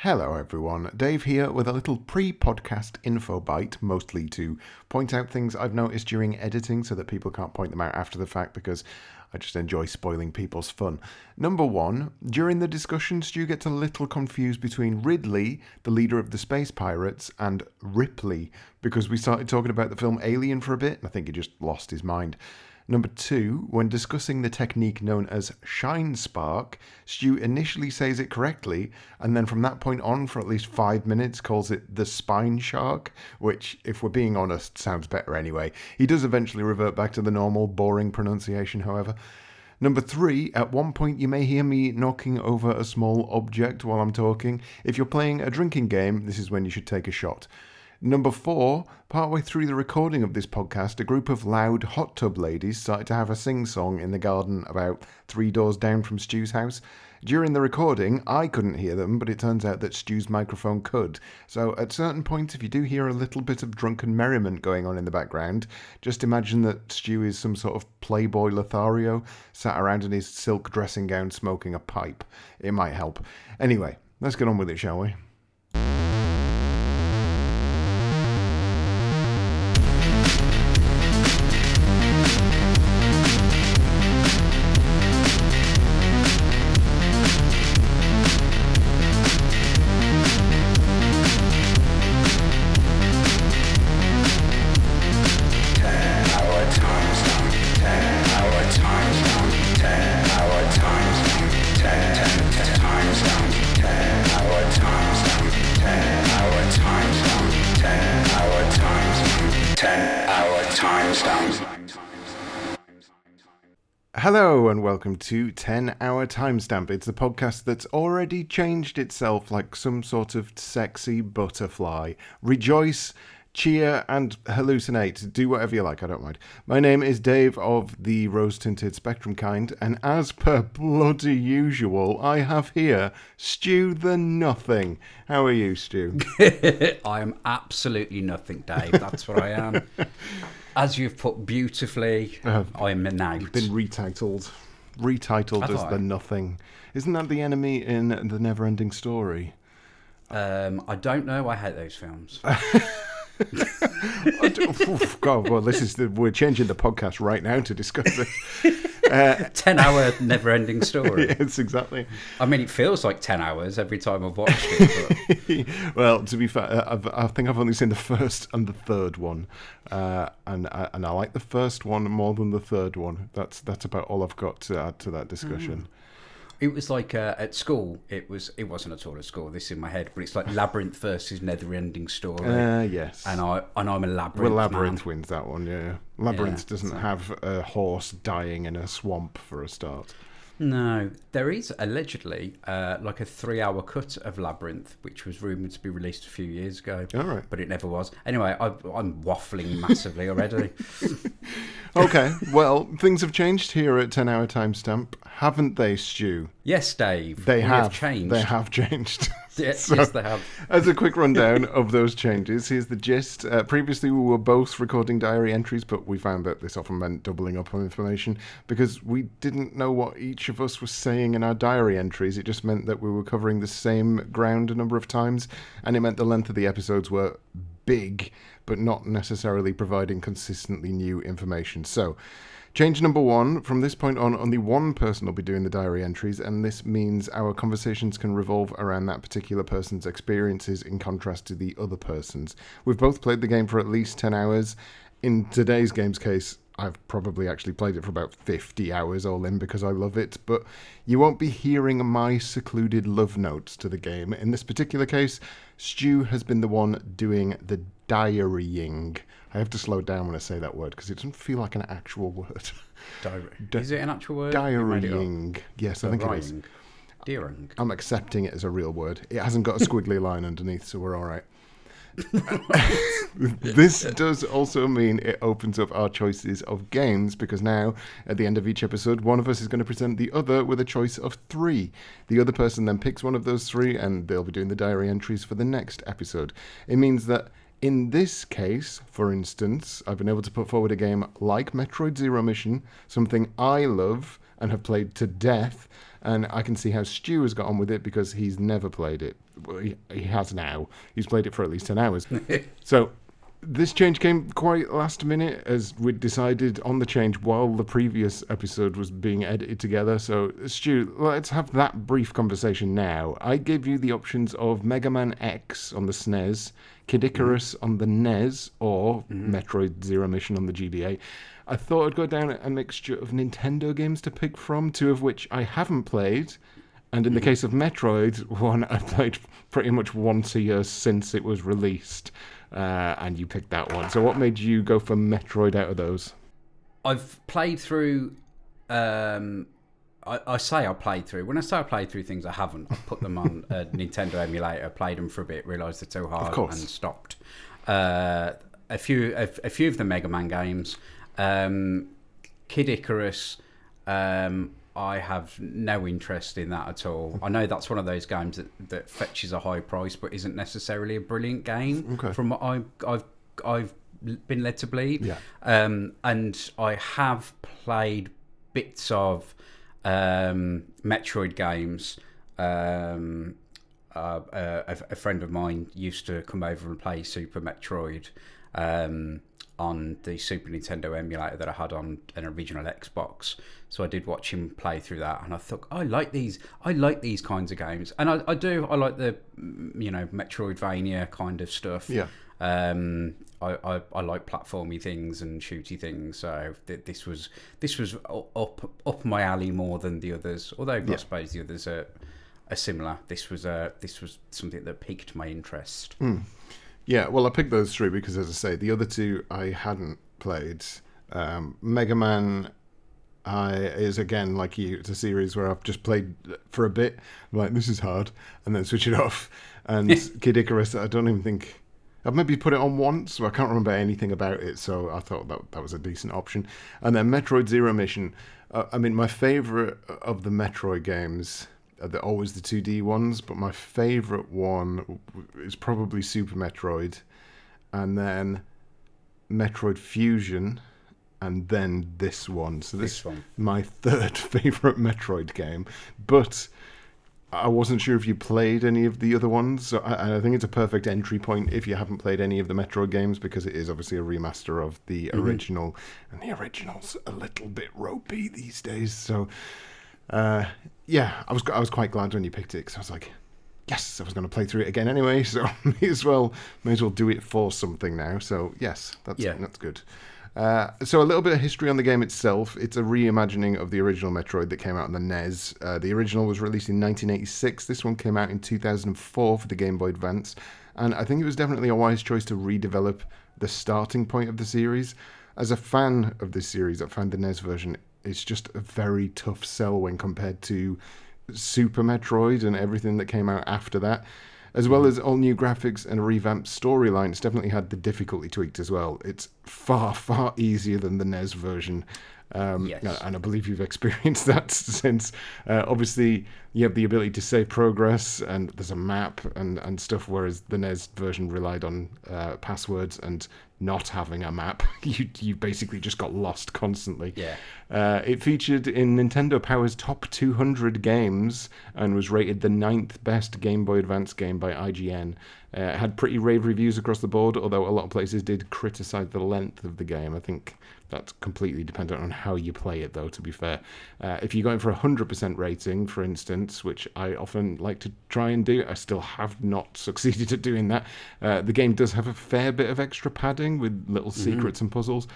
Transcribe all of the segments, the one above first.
Hello everyone, Dave here with a little pre-podcast info bite, mostly to point out things I've noticed during editing so that people can't point them out after the fact because I just enjoy spoiling people's fun. Number one, during the discussion, Stu gets a little confused between Ridley, the leader of the space pirates, and Ripley, because we started talking about the film Alien for a bit, and I think he just lost his mind. Number two, when discussing the technique known as Shine Spark, Stu initially says it correctly, and then from that point on for at least 5 minutes calls it the Spine Shark, which, if we're being honest, sounds better anyway. He does eventually revert back to the normal, boring pronunciation, however. Number three, at one point you may hear me knocking over a small object while I'm talking. If you're playing a drinking game, this is when you should take a shot. Number four, partway through the recording of this podcast, a group of loud hot tub ladies started to have a sing-song in the garden about 3 doors down from Stu's house. During the recording, I couldn't hear them, but it turns out that Stu's microphone could. So at certain points, if you do hear a little bit of drunken merriment going on in the background, just imagine that Stu is some sort of playboy Lothario, sat around in his silk dressing gown smoking a pipe. It might help. Anyway, let's get on with it, shall we? Hello and welcome to 10 Hour Timestamp. It's the podcast that's already changed itself like some sort of sexy butterfly. Rejoice, cheer and hallucinate. Do whatever you like, I don't mind. My name is Dave of the rose-tinted spectrum kind, and as per bloody usual, I have here Stu the Nothing. How are you, Stu? I am absolutely nothing, Dave. That's what I am. As you've put beautifully, I'm an out. You've been retitled as the Nothing. Isn't that the enemy in The Never-Ending Story? I don't know. I hate those films. God, well, we're changing the podcast right now to discuss this. 10-hour never-ending story. Yes, exactly. I mean, it feels like 10 hours every time I've watched it. But... Well, to be fair, I think I've only seen the first and the third one, and I like the first one more than the third one. That's about all I've got to add to that discussion. It was like at school. It wasn't at all at school. This is in my head, but it's like Labyrinth versus Never-Ending Story. Yes. And I'm a Labyrinth. Well, Labyrinth man. Wins that one. Yeah. Labyrinth doesn't have a horse dying in a swamp for a start. No, there is allegedly like a 3-hour cut of Labyrinth, which was rumoured to be released a few years ago. All right. But it never was. Anyway, I'm waffling massively already. Okay, well, things have changed here at 10 Hour Timestamp, haven't they, Stu? Yes, Dave. They have changed. They have changed. Yes, yes, they have. As a quick rundown of those changes, here's the gist. Previously, we were both recording diary entries, but we found that this often meant doubling up on information because we didn't know what each of us was saying in our diary entries. It just meant that we were covering the same ground a number of times, and it meant the length of the episodes were big, but not necessarily providing consistently new information. So, change number one, from this point on, only one person will be doing the diary entries, and this means our conversations can revolve around that particular person's experiences in contrast to the other person's. We've both played the game for at least 10 hours. In today's game's case, I've probably actually played it for about 50 hours all in because I love it, but you won't be hearing my secluded love notes to the game. In this particular case, Stu has been the one doing the diarying. I have to slow down when I say that word because it doesn't feel like an actual word. Is it an actual word? Diarying. Yes, I think it is. Diarying. I'm accepting it as a real word. It hasn't got a squiggly line underneath, so we're all right. This does also mean it opens up our choices of games because now at the end of each episode one of us is going to present the other with a choice of 3. The other person then picks one of those 3 and they'll be doing the diary entries for the next episode. It means that in this case, for instance, I've been able to put forward a game like Metroid Zero Mission, something I love and have played to death, And I can see how Stu has got on with it because he's never played it. Well, he has now. He's played it for at least 10 hours. So this change came quite last minute, as we'd decided on the change while the previous episode was being edited together. So, Stu, let's have that brief conversation now. I gave you the options of Mega Man X on the SNES, Kid Icarus on the NES, or Metroid Zero Mission on the GBA. I thought I'd go down a mixture of Nintendo games to pick from, 2 of which I haven't played. And in the case of Metroid, one I played pretty much once a year since it was released. And you picked that one. So what made you go for Metroid out of those? I've played through... I say I played through. When I say I played through things, I haven't. I put them on a Nintendo emulator, played them for a bit, realised they're too hard, and stopped. A few of the Mega Man games. Kid Icarus... I have no interest in that at all. I know that's one of those games that fetches a high price, but isn't necessarily a brilliant game. From what I've been led to believe. Yeah. And I have played bits of Metroid games. A friend of mine used to come over and play Super Metroid. On the Super Nintendo emulator that I had on an original Xbox, so I did watch him play through that, and I thought I like these kinds of games, and I like the Metroidvania kind of stuff. Yeah. I like platformy things and shooty things, so this was up my alley more than the others. Although I suppose the others are similar. This was something that piqued my interest. Yeah, well, I picked those 3 because, as I say, the other 2 I hadn't played. Mega Man is, again, like you, it's a series where I've just played for a bit, like, this is hard, and then switch it off. And Kid Icarus, I don't even think... I've maybe put it on once, so I can't remember anything about it, so I thought that was a decent option. And then Metroid Zero Mission. My favourite of the Metroid games... They're always the 2D ones, but my favourite one is probably Super Metroid, and then Metroid Fusion, and then this one. So this one, my 3rd favourite Metroid game. But I wasn't sure if you played any of the other ones, so I think it's a perfect entry point if you haven't played any of the Metroid games, because it is obviously a remaster of the original, and the original's a little bit ropey these days, so... I was quite glad when you picked it, because I was like, yes, I was going to play through it again anyway, so may as well do it for something now. So yes, that's good. So a little bit of history on the game itself. It's a reimagining of the original Metroid that came out on the NES. The original was released in 1986. This one came out in 2004 for the Game Boy Advance, and I think it was definitely a wise choice to redevelop the starting point of the series. As a fan of this series, I found the NES version is just a very tough sell when compared to Super Metroid and everything that came out after that. As well as all new graphics and a revamped storyline, it's definitely had the difficulty tweaked as well. It's far, far easier than the NES version. Yes. And I believe you've experienced that since. Obviously, you have the ability to save progress, and there's a map and stuff, whereas the NES version relied on passwords and not having a map. You basically just got lost constantly. Yeah. It featured in Nintendo Power's top 200 games and was rated the 9th best Game Boy Advance game by IGN. It had pretty rave reviews across the board, although a lot of places did criticize the length of the game. I think that's completely dependent on how you play it, though, to be fair. If you're going for a 100% rating, for instance, which I often like to try and do, I still have not succeeded at doing that. The game does have a fair bit of extra padding with little secrets and puzzles.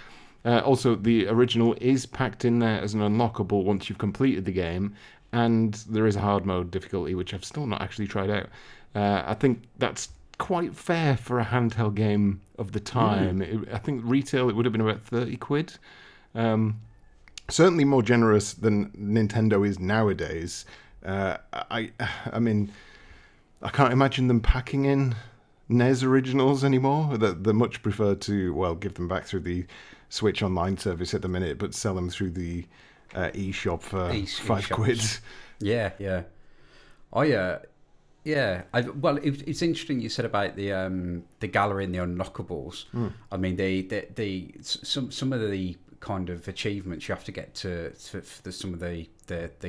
Also, the original is packed in there as an unlockable once you've completed the game, and there is a hard mode difficulty, which I've still not actually tried out. I think that's quite fair for a handheld game of the time. I think retail, it would have been about 30 quid. Certainly more generous than Nintendo is nowadays. I mean, I can't imagine them packing in NES originals anymore. They're much preferred to, well, give them back through the Switch Online service at the minute, but sell them through the eShop for £5. Yeah. Well, it's interesting you said about the gallery and the unlockables. I mean, some of the kind of achievements you have to get to some of the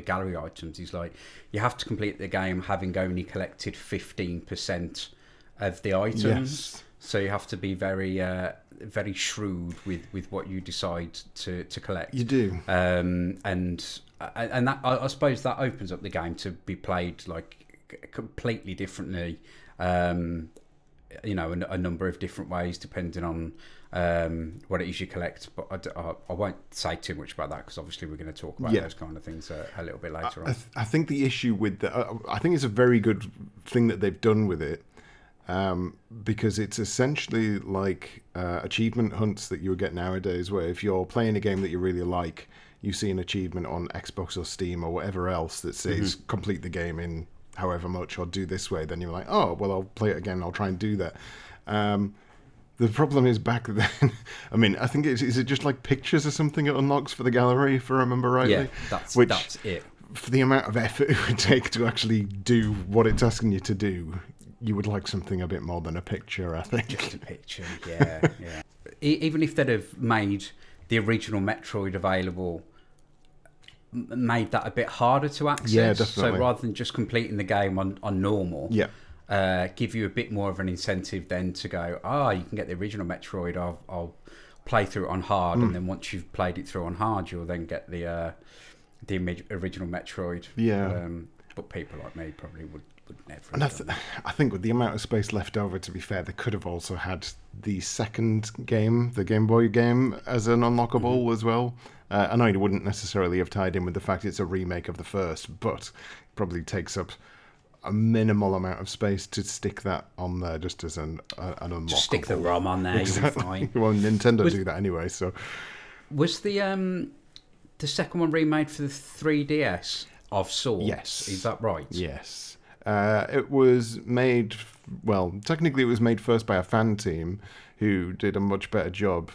gallery items. He's like, you have to complete the game having only collected 15% of the items. Yes. So you have to be very very shrewd with what you decide to collect. You do. And that, I suppose that opens up the game to be played like completely differently. You know, a number of different ways depending on what it is you collect. But I won't say too much about that because obviously we're going to talk about those kind of things a little bit later on. I think the issue with I think it's a very good thing that they've done with it, because it's essentially like achievement hunts that you would get nowadays, where if you're playing a game that you really like, you see an achievement on Xbox or Steam or whatever else that says complete the game in however much or do this way, then you're like, oh, well, I'll play it again, I'll try and do that. The problem is back then, I mean, I think is it just like pictures or something it unlocks for the gallery, if I remember rightly? Yeah, that's it. For the amount of effort it would take to actually do what it's asking you to do, you would like something a bit more than a picture, I think. Just a picture, yeah. Even if they'd have made the original Metroid available, made that a bit harder to access. Yeah, definitely. So rather than just completing the game on normal, give you a bit more of an incentive then to go, you can get the original Metroid, I'll play through it on hard, and then once you've played it through on hard, you'll then get the original Metroid. Yeah. But people like me probably would never. And I think with the amount of space left over, to be fair, they could have also had the second game, the Gameboy game, as an unlockable as well. I know it wouldn't necessarily have tied in with the fact it's a remake of the first, but probably takes up a minimal amount of space to stick that on there just as an unlockable. Just stick the ROM on there, exactly. You'll be fine. Well, Nintendo do that anyway, so... Was the second one remade for the 3DS of sorts? Yes. Is that right? Yes. It was made... Well, technically it was made first by a fan team who did a much better job.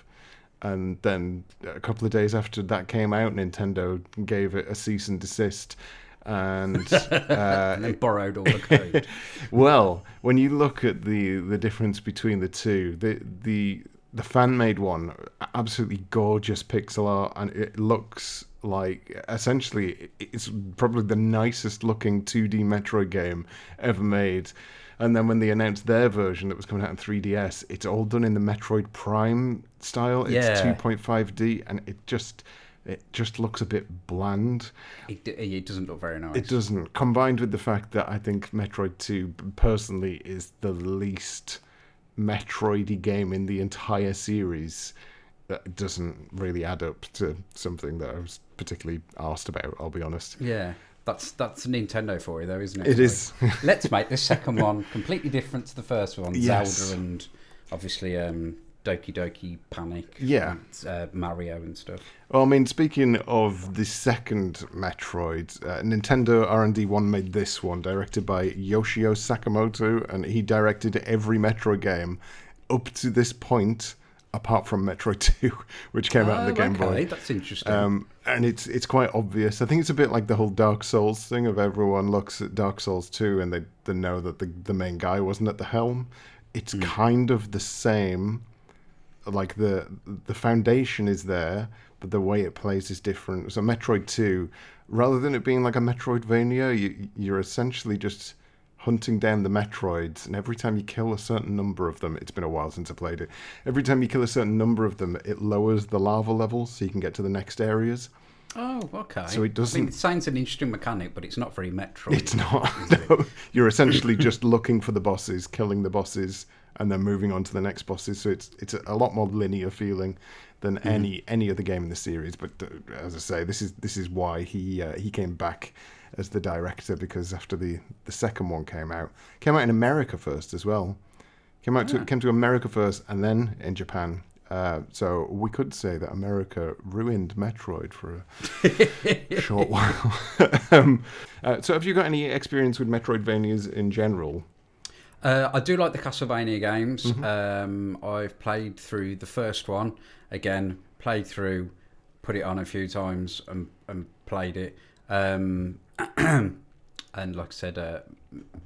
And then a couple of days after that came out, Nintendo gave it a cease and desist. And, and then borrowed all the code. Well, when you look at the difference between the two, the fan-made one, absolutely gorgeous pixel art, and it looks like, essentially, it's probably the nicest looking 2D Metroid game ever made. And then when they announced their version that was coming out in 3DS, it's all done in the Metroid Prime style. It's 2.5D, and it just looks a bit bland. It doesn't look very nice. It doesn't. Combined with the fact that I think Metroid 2, personally, is the least Metroid-y game in the entire series, that doesn't really add up to something that I was particularly arsed about, I'll be honest. Yeah. That's Nintendo for you, though, isn't it? It is. Let's make this second one completely different to the first one. Yes. Zelda and obviously Doki Doki Panic. Yeah. And, Mario and stuff. Well, I mean, speaking of the second Metroid, Nintendo R&D 1 made this one, directed by Yoshio Sakamoto, and he directed every Metroid game up to this point, apart from Metroid 2, which came out on the Game Boy. Okay, that's interesting. And it's quite obvious. I think it's a bit like the whole Dark Souls thing of everyone looks at Dark Souls 2 and they know that the main guy wasn't at the helm. It's kind of the same. Like the foundation is there, but the way it plays is different. So Metroid 2, rather than it being like a Metroidvania, you're essentially just hunting down the Metroids, and every time you kill a certain number of them, it's been a while since I played it, every time you kill a certain number of them, it lowers the lava levels so you can get to the next areas. Oh, okay. So it doesn't... I mean, it sounds an interesting mechanic, but it's not very Metroid. It's not. No. You're essentially just looking for the bosses, killing the bosses, and then moving on to the next bosses. So it's a lot more linear feeling than any other game in the series. But as I say, this is why he came back as the director, because after the second one came out in America first as well. Came to America first and then in Japan. So we could say that America ruined Metroid for a short while. So have you got any experience with Metroidvanias in general? I do like the Castlevania games. I've played through the first one. Again, played through, put it on a few times and played it. And like I said,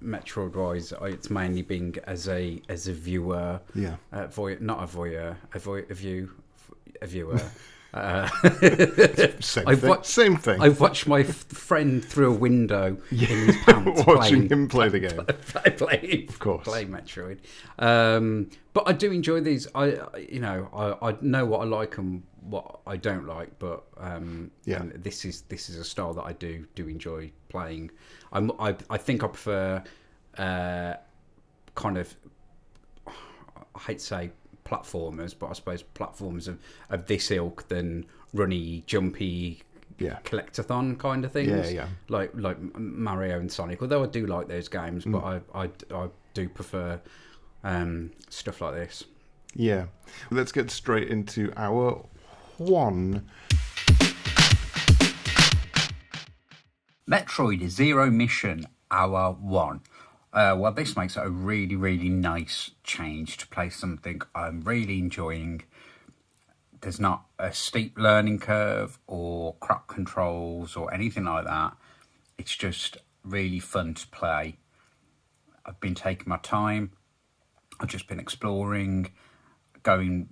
Metroid-wise, it's mainly been as a viewer. Yeah. Not a voyeur, a viewer. Same thing. I've watched my friend through a window in his pants watching him play the game. Of course, play Metroid. But I do enjoy these. I know what I like and what I don't like, but this is a style that I do enjoy playing. I think I prefer kind of, I hate to say platformers, but I suppose platformers of this ilk than runny, jumpy, collectathon kind of things. Like Mario and Sonic. Although I do like those games, but I do prefer stuff like this. Yeah. Let's get straight into our one. Metroid Zero Mission, Hour 1. Well, this makes it a really, really nice change to play something I'm really enjoying. There's not a steep learning curve or crap controls or anything like that. It's just really fun to play. I've been taking my time. I've just been exploring, going,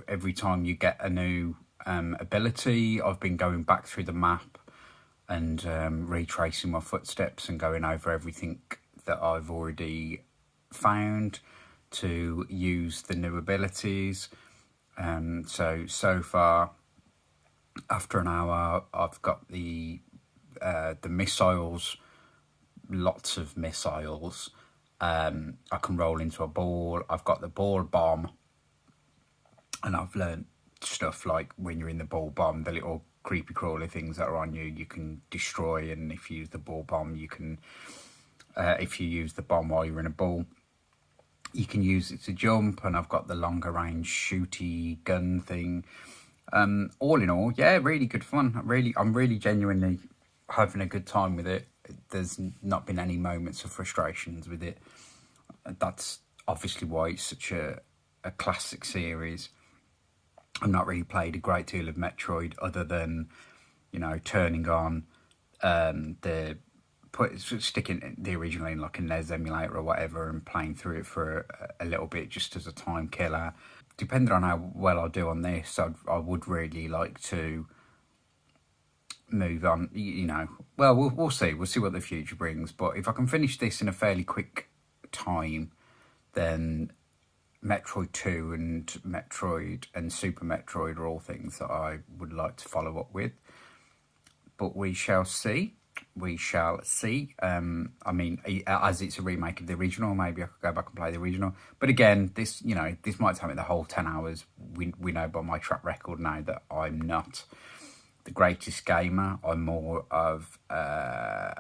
every time you get a new ability, I've been going back through the map and retracing my footsteps and going over everything that I've already found to use the new abilities. So far, after an hour, I've got the missiles, lots of missiles. I can roll into a ball. I've got the ball bomb, and I've learned stuff like when you're in the ball bomb, the little creepy crawly things that are on you can destroy, and if you use the ball bomb, you can. If you use the bomb while you're in a ball, you can use it to jump, and I've got the longer range shooty gun thing. All in all, really good fun. I'm really genuinely having a good time with it. There's not been any moments of frustrations with it. That's obviously why it's such a classic series. I've not really played a great deal of Metroid other than, turning on sticking the original in like a NES emulator or whatever and playing through it for a little bit just as a time killer. Depending on how well I do on this, I would really like to move on. Well, we'll see. We'll see what the future brings. But if I can finish this in a fairly quick time, then Metroid 2 and Metroid and Super Metroid are all things that I would like to follow up with. But we shall see. As it's a remake of the original, maybe I could go back and play the original. But again, this might take me the whole 10 hours. We know by my track record now that I'm not the greatest gamer. I'm more of an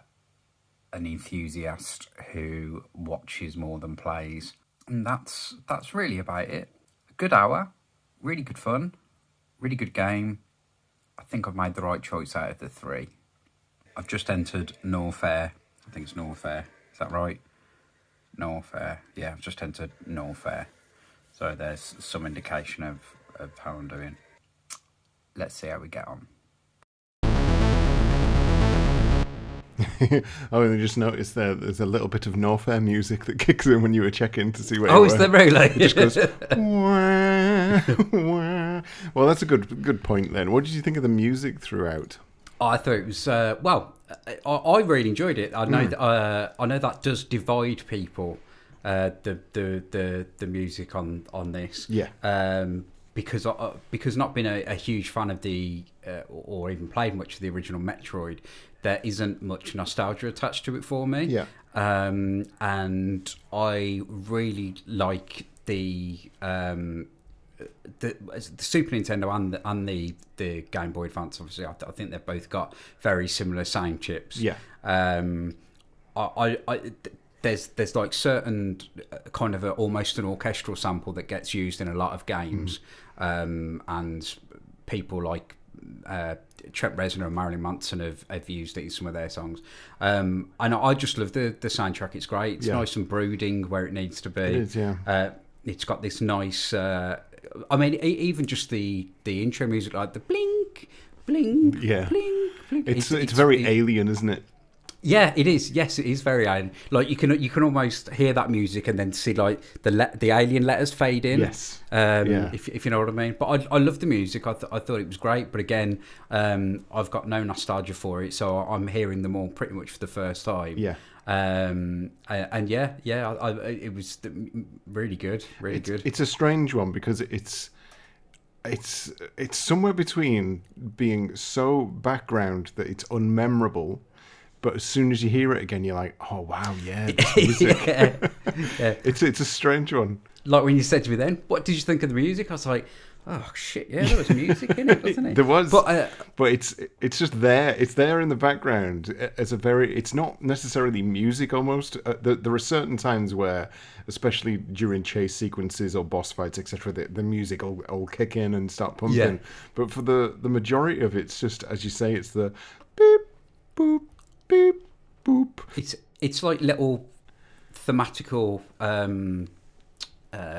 enthusiast who watches more than plays. And that's really about it. A good hour, really good fun, really good game. I think I've made the right choice out of the three. I've just entered Norfair. I think it's Norfair. Is that right? Norfair. Yeah, I've just entered Norfair. So there's some indication of how I'm doing. Let's see how we get on. I just noticed there's a little bit of Norfair music that kicks in when you were checking to see where you were. Is there really? It just goes, wah, wah. Well, that's a good point then. What did you think of the music throughout? I thought it was I really enjoyed it. I know that does divide people. The music on this. Yeah. Because not being a huge fan of the or even played much of the original Metroid, there isn't much nostalgia attached to it for me. Yeah. And I really like the Super Nintendo and the Game Boy Advance. Obviously, I think they've both got very similar sound chips. Yeah. There's like certain kind of almost an orchestral sample that gets used in a lot of games, and people like Trent Reznor and Marilyn Manson have used it in some of their songs. And I just love the soundtrack. It's great. It's nice and brooding where it needs to be. It is, yeah. It's got this nice. Even just the intro music, like the blink, blink, yeah. blink, blink. It's very alien, isn't it? Yeah, it is. Yes, it is very alien. Like you can almost hear that music and then see like the alien letters fade in. Yes. Yeah. If you know what I mean. But I love the music. I thought it was great. But again, I've got no nostalgia for it, so I'm hearing them all pretty much for the first time. Yeah. And yeah, it was really good, really good. It's a strange one because it's somewhere between being so background that it's unmemorable, but as soon as you hear it again, you're like, oh wow, yeah, this music. Yeah. It's a strange one. Like when you said to me then, what did you think of the music? I was like, oh shit, yeah, there was music in it, wasn't it? There was, but it's just there. It's there in the background as a very. It's not necessarily music. Almost there are certain times where, especially during chase sequences or boss fights, etc., the music will kick in and start pumping. Yeah. But for the majority of it, it's just, as you say, it's the beep boop beep boop. It's like little thematical.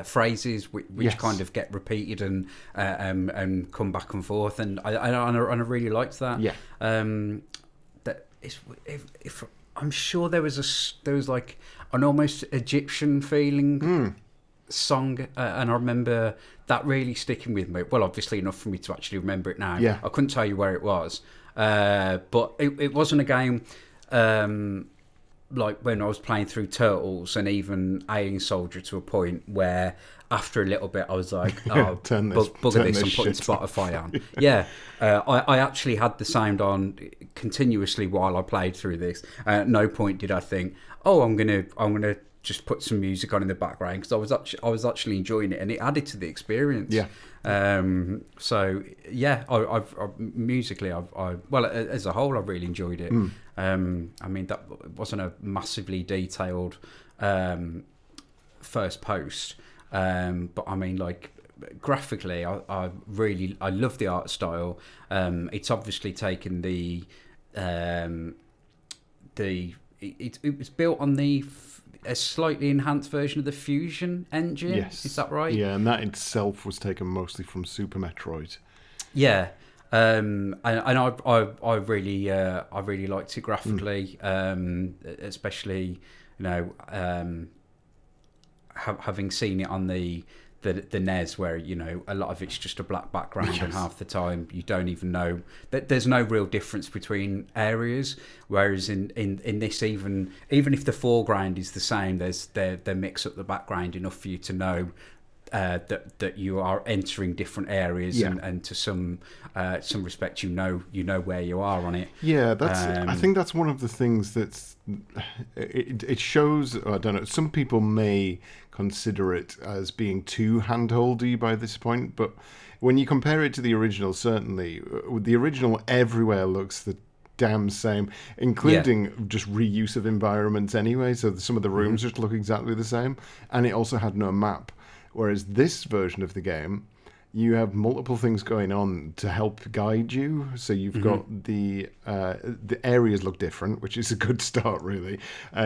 Phrases which yes. kind of get repeated and come back and forth, and I really liked that. Yeah. That if I'm sure there was like an almost Egyptian feeling song, and I remember that really sticking with me. Well, obviously enough for me to actually remember it now. Yeah. I couldn't tell you where it was, but it wasn't a game. Like when I was playing through Turtles and even Alien Soldier to a point where after a little bit I was like, oh, bugger this, I'm putting Spotify on. Yeah, I actually had the sound on continuously while I played through this. At no point did I think, oh, I'm gonna just put some music on in the background, because I was actually enjoying it and it added to the experience. Yeah. So yeah, I've musically, well, as a whole, I've really enjoyed it. I mean, that wasn't a massively detailed first post, but I mean, like graphically, I love the art style. It's obviously taken it was built on a slightly enhanced version of the Fusion engine. Yes. Is that right? Yeah, and that itself was taken mostly from Super Metroid. Yeah. And I really liked it graphically, especially, you know, having seen it on the NES, where, you know, a lot of it's just a black background. Yes. And half the time you don't even know that there's no real difference between areas, whereas in this, even if the foreground is the same, they mix up the background enough for you to know that you are entering different areas. Yeah. and to some respect, you know where you are on it. Yeah, I think that's one of the things that's it shows. I don't know, some people may consider it as being too handholdy by this point, but when you compare it to the original, certainly the original everywhere looks the damn same, including just reuse of environments anyway, so some of the rooms just look exactly the same, and it also had no map. Whereas this version of the game, you have multiple things going on to help guide you. So you've got the areas look different, which is a good start, really.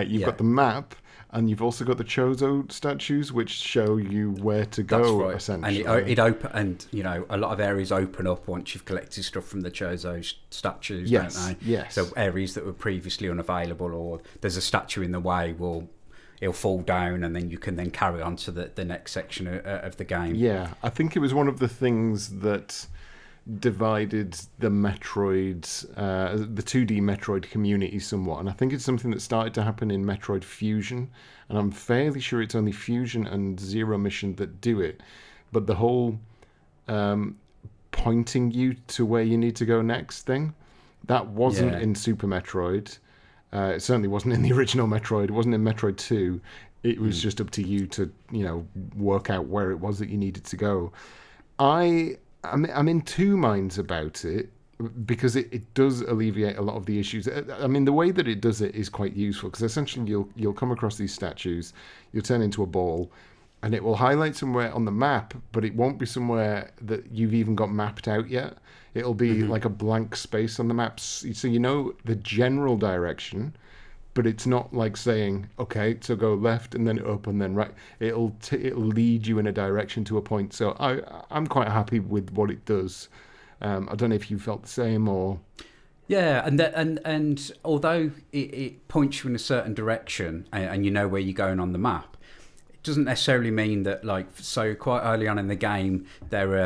You've got the map, and you've also got the Chozo statues, which show you where to go. That's right. Essentially. And you know, a lot of areas open up once you've collected stuff from the Chozo statues, yes, don't they? Yes. So areas that were previously unavailable, or there's a statue in the way, it'll fall down, and then you can then carry on to the next section of the game. Yeah, I think it was one of the things that divided the Metroid, the 2D Metroid community somewhat, and I think it's something that started to happen in Metroid Fusion, and I'm fairly sure it's only Fusion and Zero Mission that do it, but the whole pointing you to where you need to go next thing, that wasn't in Super Metroid. It certainly wasn't in the original Metroid. It wasn't in Metroid 2. It was just up to you to, you know, work out where it was that you needed to go. I'm in two minds about it, because it does alleviate a lot of the issues. I mean, the way that it does it is quite useful, because essentially you'll come across these statues, you'll turn into a ball, and it will highlight somewhere on the map, but it won't be somewhere that you've even got mapped out yet. It'll be like a blank space on the maps, so you know the general direction, but it's not like saying, okay, so go left and then up and then right. It'll lead you in a direction to a point. So I'm quite happy with what it does. I don't know if you felt the same or... Yeah, and although it points you in a certain direction and you know where you're going on the map, it doesn't necessarily mean that, like, so quite early on in the game there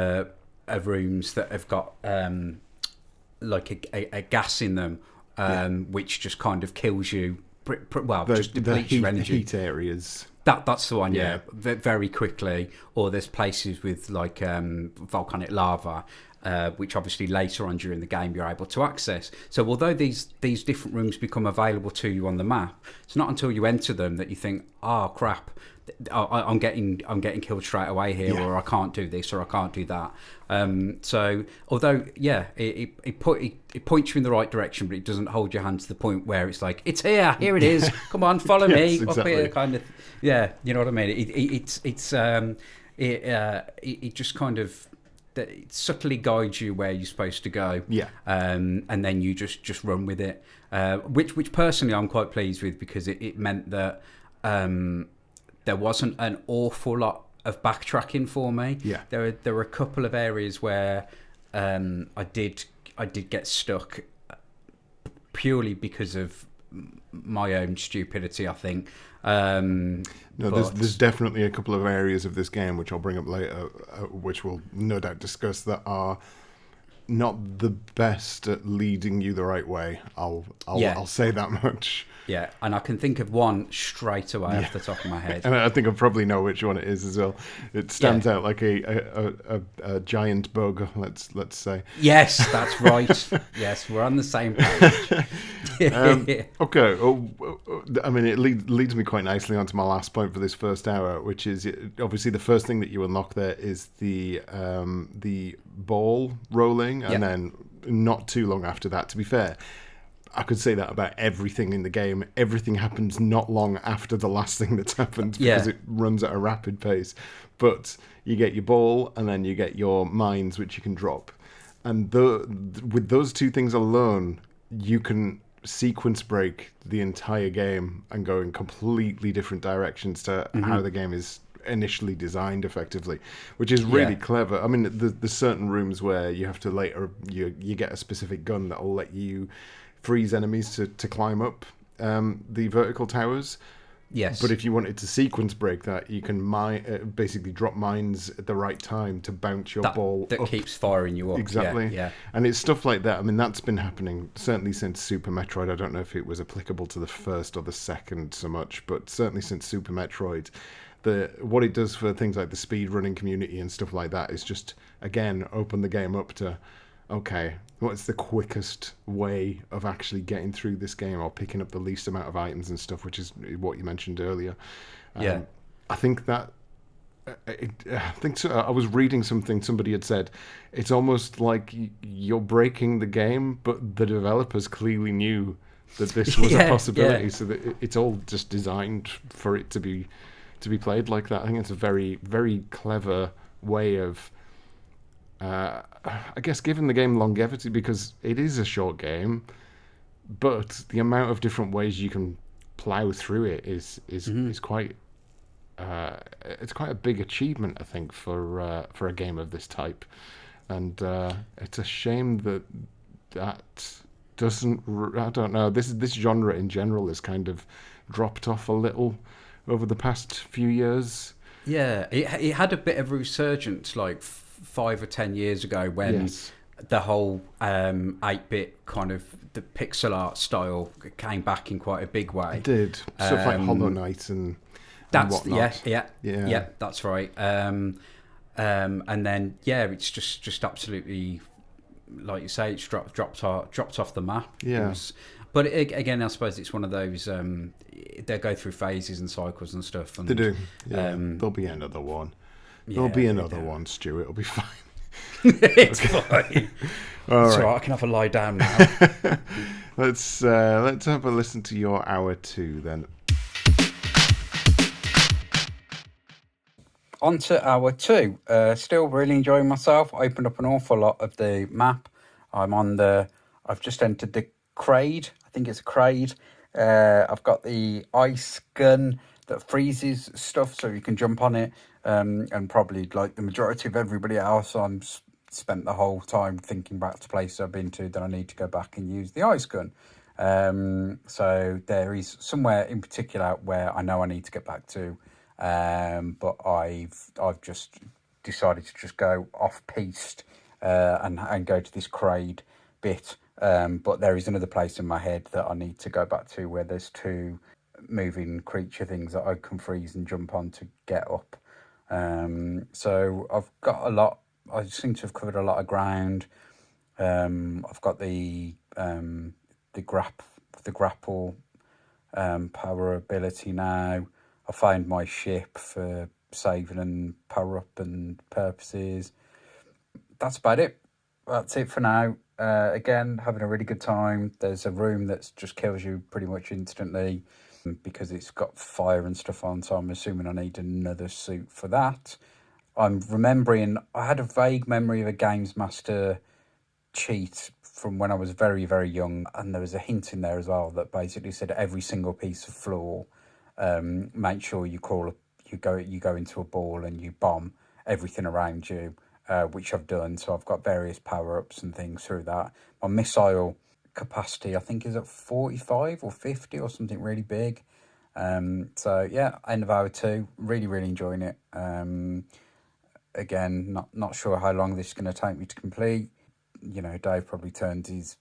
are rooms that have got like a gas in them, which just kind of kills you. Just depletes your energy. Heat areas. That's the one, yeah. Very quickly. Or there's places with like volcanic lava, which obviously later on during the game you're able to access. So although these different rooms become available to you on the map, it's not until you enter them that you think, oh crap, I'm getting killed straight away here, or I can't do this, or I can't do that. So although it points you in the right direction, but it doesn't hold your hand to the point where it's like, it's here it is, come on, follow me exactly. Up here, kind of. Yeah, you know what I mean. It just kind of it subtly guides you where you're supposed to go. Yeah. And then you just run with it, which personally I'm quite pleased with, because it meant that there wasn't an awful lot of backtracking for me. Yeah. There were a couple of areas where I did get stuck purely because of my own stupidity, I think. There's definitely a couple of areas of this game which I'll bring up later, which we'll no doubt discuss, that are not the best at leading you the right way. I'll say that much. Yeah, and I can think of one straight away off the top of my head. And I think I probably know which one it is as well. It stands out like a giant bug, let's say. Yes, that's right. Yes, we're on the same page. Okay. I mean, it leads me quite nicely onto my last point for this first hour, which is obviously the first thing that you unlock there is the ball rolling, and then not too long after that, to be fair, I could say that about everything in the game. Everything happens not long after the last thing that's happened, because it runs at a rapid pace. But you get your ball, and then you get your mines, which you can drop. And with those two things alone, you can sequence break the entire game and go in completely different directions to how the game is initially designed, effectively, which is really clever. I mean, there's certain rooms where you have to later you get a specific gun that will let you freeze enemies to climb up the vertical towers. Yes. But if you wanted to sequence break that, you can basically drop mines at the right time to bounce your ball that up. keeps firing you up. Exactly. Yeah. And it's stuff like that. I mean, that's been happening certainly since Super Metroid. I don't know if it was applicable to the first or the second so much, but certainly since Super Metroid, what it does for things like the speed running community and stuff like that is just, again, open the game up to, okay, what's the quickest way of actually getting through this game, or picking up the least amount of items and stuff, which is what you mentioned earlier. I think that I was reading something somebody had said, it's almost like you're breaking the game, but the developers clearly knew that this was a possibility, so that it's all just designed for it to be played like that. I think it's a very, very clever way of I guess giving the game longevity, because it is a short game, but the amount of different ways you can plow through it is quite it's quite a big achievement, I think, for a game of this type. And it's a shame that doesn't, I don't know, this genre in general has kind of dropped off a little over the past few years. Yeah, it had a bit of a resurgence like 5 or 10 years ago, when the whole 8-bit kind of the pixel art style came back in quite a big way. It did. Stuff like Hollow Knight and whatnot. Yeah, that's right. And then it's just absolutely, like you say, it's dropped off the map. Yeah. But again, I suppose it's one of those, they go through phases and cycles and stuff. And, they do. Yeah. There'll be another one. There'll be another one, Stuart. It'll be fine. It's fine. All right. I can have a lie down now. Let's have a listen to your hour 2 then. On to hour 2. Still really enjoying myself. Opened up an awful lot of the map. I've just entered the Crade. I think it's a Crade. I've got the ice gun that freezes stuff so you can jump on it. And probably like the majority of everybody else, I'm spent the whole time thinking back to places I've been to that I need to go back and use the ice gun. So there is somewhere in particular where I know I need to get back to, but I've just decided to just go off piste and go to this Craig bit. But there is another place in my head that I need to go back to where there's 2 moving creature things that I can freeze and jump on to get up. So I've got a lot. I seem to have covered a lot of ground. I've got the grapple power ability now. I found my ship for saving and power up and purposes. That's about it. That's it for now. Again, having a really good time. There's a room that just kills you pretty much instantly because it's got fire and stuff on, so I'm assuming I need another suit for that. I'm remembering, I had a vague memory of a Games Master cheat from when I was very, very young, and there was a hint in there as well that basically said every single piece of floor, make sure you crawl up, you go into a ball and you bomb everything around you, which I've done. So I've got various power-ups and things through that. My missile capacity, I think, is at 45 or 50 or something really big. So yeah, End of Hour 2, really, really enjoying it. Again, not sure how long this is going to take me to complete. You know, Dave probably turned his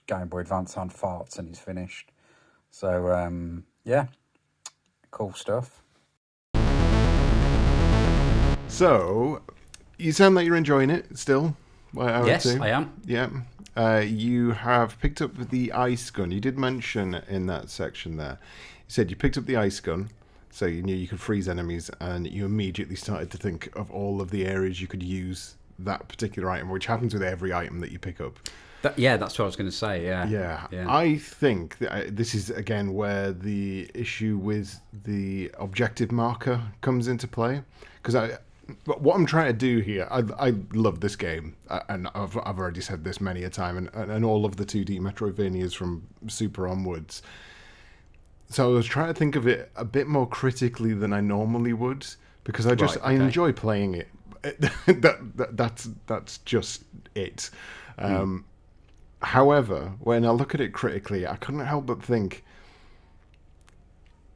Game Boy Advance on, farts, and he's finished. So yeah, cool stuff. So, you sound like you're enjoying it still. Yes, I am. Yeah. You have picked up the ice gun. You did mention in that section there. You said you picked up the ice gun, so you knew you could freeze enemies, and you immediately started to think of all of the areas you could use that particular item, which happens with every item that you pick up. That's what I was going to say, Yeah. I think that this is, again, where the issue with the objective marker comes into play. Because what I'm trying to do here, I love this game, and I've already said this many a time, and all of the 2D Metroidvanias from Super onwards. So I was trying to think of it a bit more critically than I normally would, because I enjoy playing it. That's just it. However, when I look at it critically, I couldn't help but think,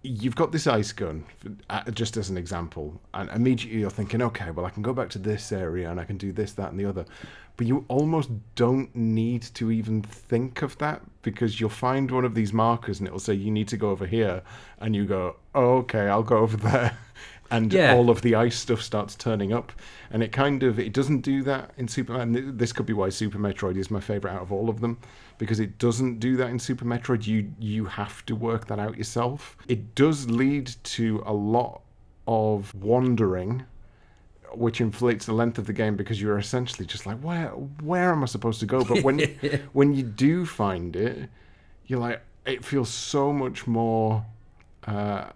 you've got this ice gun, just as an example, and immediately you're thinking, okay, well, I can go back to this area and I can do this, that, and the other. But you almost don't need to even think of that, because you'll find one of these markers and it'll say you need to go over here, and you go, oh, okay, I'll go over there. And all of the ice stuff starts turning up. And it doesn't do that in Super Metroid. And this could be why Super Metroid is my favourite out of all of them, because it doesn't do that in Super Metroid. You have to work that out yourself. It does lead to a lot of wandering, which inflates the length of the game, because you're essentially just like, where am I supposed to go? But when you do find it, you're like, it feels so much more...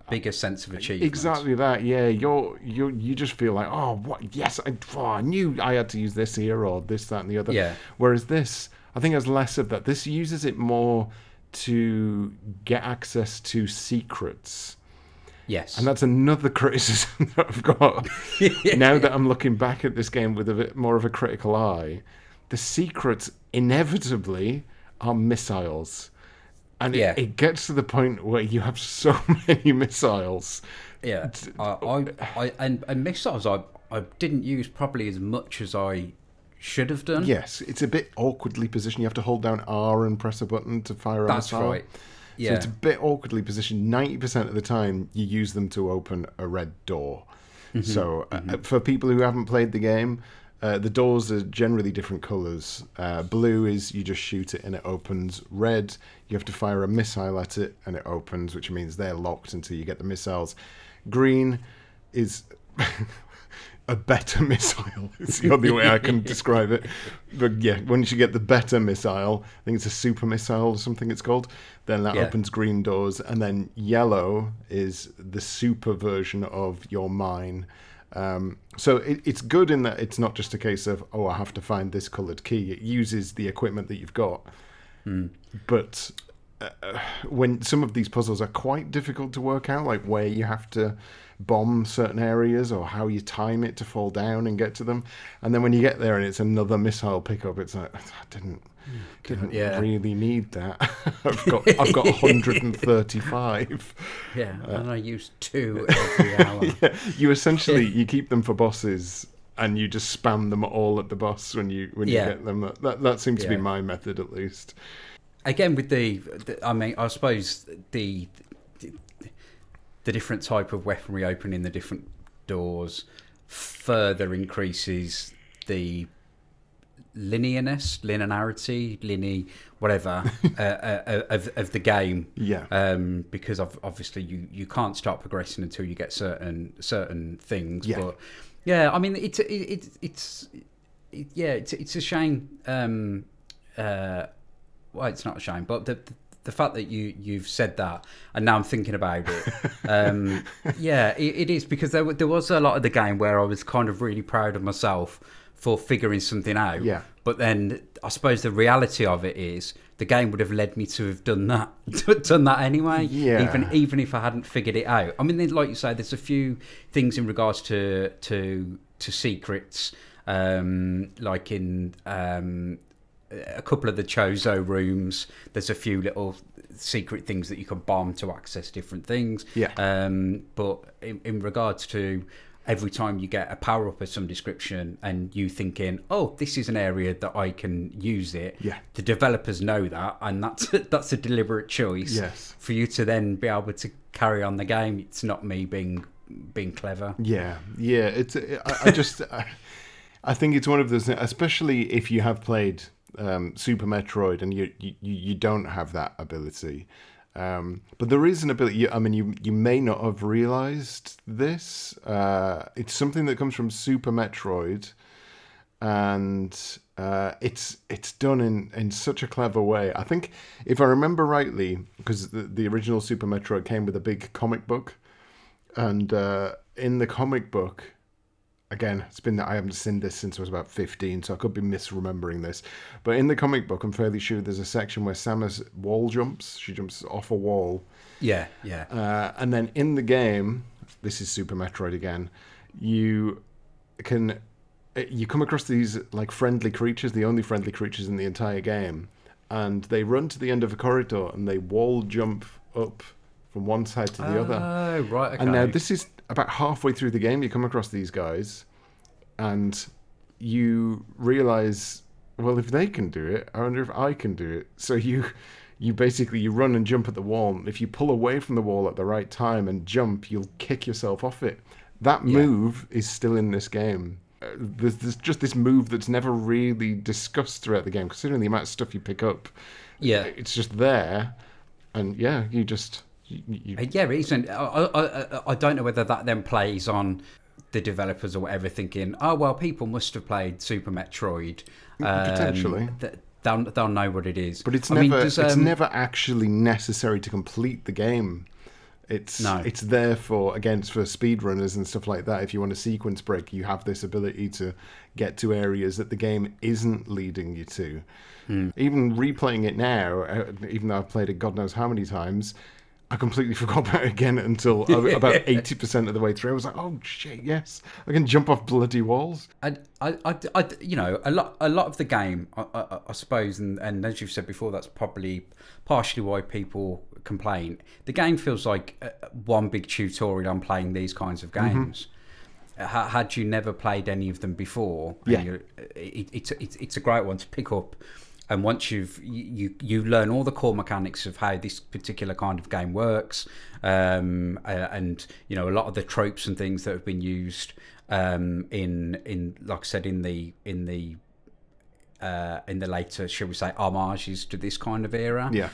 bigger sense of achievement. Exactly that. Yeah, you just feel like, oh, what? Yes, I knew I had to use this here or this, that, and the other. Yeah. Whereas this, I think, has less of that. This uses it more to get access to secrets. Yes. And that's another criticism that I've got. Now that I'm looking back at this game with a bit more of a critical eye, the secrets inevitably are missiles. And it gets to the point where you have so many missiles. Yeah, and missiles I didn't use probably as much as I should have done. Yes, it's a bit awkwardly positioned. You have to hold down R and press a button to fire a missile. That's right. Yeah. So it's a bit awkwardly positioned. 90% of the time, you use them to open a red door. Mm-hmm. So for people who haven't played the game, the doors are generally different colours. Blue is you just shoot it and it opens. Red, you have to fire a missile at it and it opens, which means they're locked until you get the missiles. Green is a better missile. It's the only way I can describe it. But yeah, once you get the better missile, I think it's a super missile or something it's called, then that opens green doors. And then yellow is the super version of your mine. So it's good in that it's not just a case of, I have to find this coloured key. It uses the equipment that you've got. But when some of these puzzles are quite difficult to work out, like where you have to bomb certain areas or how you time it to fall down and get to them. And then when you get there and it's another missile pickup, it's like, I didn't really need that. I've got 135. Yeah, and I use 2 every hour. Yeah, you keep them for bosses and you just spam them all at the boss when you get them. That seems to be my method, at least. Again, with I suppose the different type of weaponry opening the different doors further increases the linearity, whatever, of the game. Yeah. Because obviously you can't start progressing until you get certain things. Yeah. But yeah, I mean it's a shame. Well, it's not a shame, but the fact that you've said that, and now I'm thinking about it, it is, because there was a lot of the game where I was kind of really proud of myself for figuring something out. Yeah. But then I suppose the reality of it is the game would have led me to have done that anyway. Yeah. Even if I hadn't figured it out. I mean, like you say, there's a few things in regards to secrets, like in a couple of the Chozo rooms. There's a few little secret things that you can bomb to access different things. Yeah. But in regards to every time you get a power-up of some description and you thinking, oh, this is an area that I can use it. Yeah. The developers know that, and that's a deliberate choice. Yes. For you to then be able to carry on the game. It's not me being clever. Yeah. I think it's one of those, especially if you have played Super Metroid and you don't have that ability. But there is an ability. I mean, you may not have realized this. It's something that comes from Super Metroid, and it's done in such a clever way. I think, if I remember rightly, because the original Super Metroid came with a big comic book, and in the comic book, again, I haven't seen this since I was about 15, so I could be misremembering this. But in the comic book, I'm fairly sure there's a section where Samus wall jumps. She jumps off a wall. Yeah. And then in the game, this is Super Metroid again, you come across these like friendly creatures, the only friendly creatures in the entire game, and they run to the end of a corridor and they wall jump up from one side to the other. Oh, right, okay. And now this is about halfway through the game, you come across these guys, and you realize, well, if they can do it, I wonder if I can do it. So you basically run and jump at the wall. If you pull away from the wall at the right time and jump, you'll kick yourself off it. That move is still in this game. There's just this move that's never really discussed throughout the game, considering the amount of stuff you pick up. Yeah, it's just there, and you just. Yeah, it isn't. I don't know whether that then plays on the developers or whatever, thinking, oh well, people must have played Super Metroid. Potentially, they'll know what it is. But it's never actually necessary to complete the game. It's there for speedrunners and stuff like that. If you want a sequence break, you have this ability to get to areas that the game isn't leading you to. Even replaying it now, even though I've played it God knows how many times, I completely forgot about it again until about 80% of the way through. I was like, "Oh shit, yes, I can jump off bloody walls." I a lot of the game, I suppose, and as you've said before, that's probably partially why people complain. The game feels like one big tutorial on playing these kinds of games. Had you never played any of them before, it's a great one to pick up. And once you learn all the core mechanics of how this particular kind of game works, and a lot of the tropes and things that have been used in like I said in the later, shall we say, homages to this kind of era. Yeah.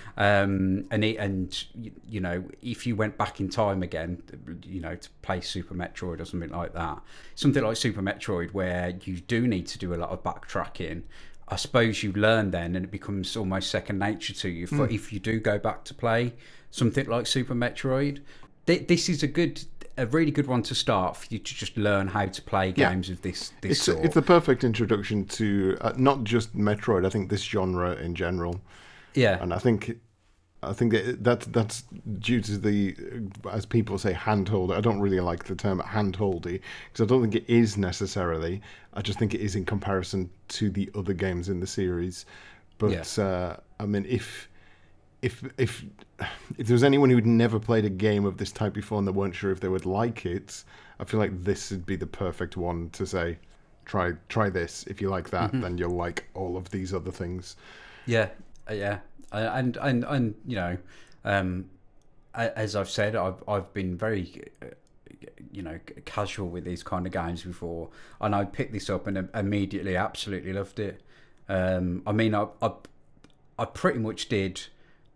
If you went back in time again, to play Super Metroid or something like that, something like Super Metroid where you do need to do a lot of backtracking. I suppose you learn then, and it becomes almost second nature to you. For if you do go back to play something like Super Metroid, this is a really good one to start for you to just learn how to play games of this sort. It's the perfect introduction to not just Metroid. I think this genre in general. Yeah, and I think I think that's due to the, as people say, handholder. I don't really like the term handholdy because I don't think it is necessarily. I just think it is in comparison to the other games in the series. But I mean, if there was anyone who'd never played a game of this type before and they weren't sure if they would like it, I feel like this would be the perfect one to say, try this. If you like that, then you'll like all of these other things. Yeah. And you know, as I've said, I've been very, casual with these kind of games before, and I picked this up and immediately absolutely loved it. I mean, I pretty much did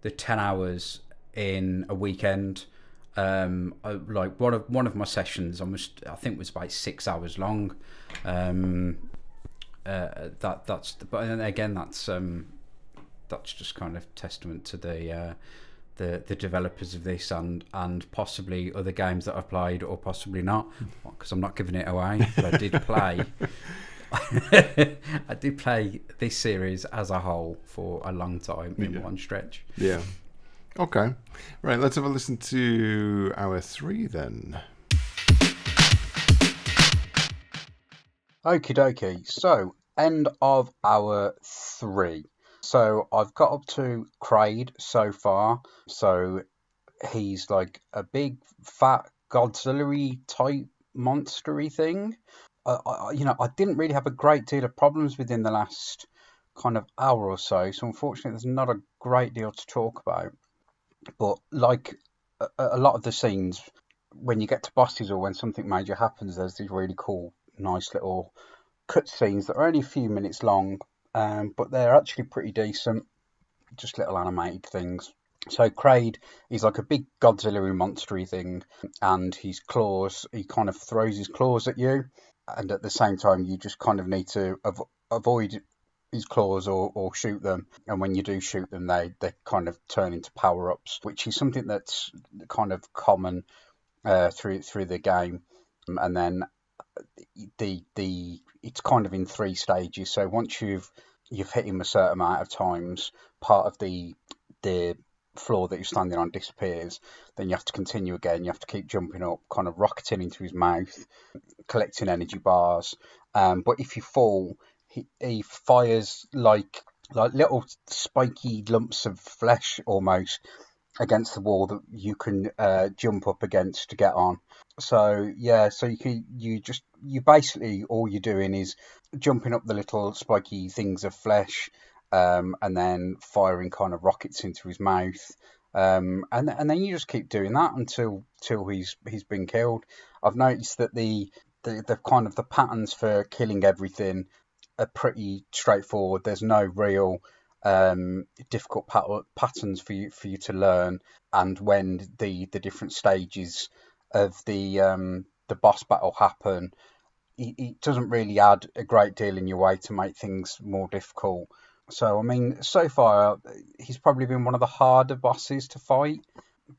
the 10 hours in a weekend. Like one of my sessions, I think was about 6 hours long. That's just kind of testament to the developers of this and possibly other games that I've played or possibly not, because I'm not giving it away. But I did play. I did play this series as a whole for a long time in one stretch. Yeah. Okay. Right. Let's have a listen to hour 3 then. Okie dokie. So, end of hour 3. So I've got up to Kraid so far. So he's like a big fat Godzilla-y type monstery thing. I didn't really have a great deal of problems within the last kind of hour or so. So unfortunately, there's not a great deal to talk about. But like a lot of the scenes, when you get to bosses or when something major happens, there's these really cool, nice little cutscenes that are only a few minutes long. But they're actually pretty decent, just little animated things. So Kraid is like a big Godzilla-y monstery thing, and his claws, he kind of throws his claws at you, and at the same time you just kind of need to avoid his claws or shoot them. And when you do shoot them, they kind of turn into power-ups, which is something that's kind of common through the game. And then it's kind of in 3 stages. So once you've hit him a certain amount of times, part of the floor that you're standing on disappears. Then you have to continue again. You have to keep jumping up, kind of rocketing into his mouth, collecting energy bars. But if you fall, he fires like little spiky lumps of flesh almost against the wall that you can jump up against to get on. So yeah, so you basically, all you're doing is jumping up the little spiky things of flesh, and then firing kind of rockets into his mouth, and then you just keep doing that until he's been killed. I've noticed that the kind of the patterns for killing everything are pretty straightforward. There's no real difficult patterns for you to learn, and when the different stages of the boss battle happen, it doesn't really add a great deal in your way to make things more difficult. So I mean, so far he's probably been one of the harder bosses to fight,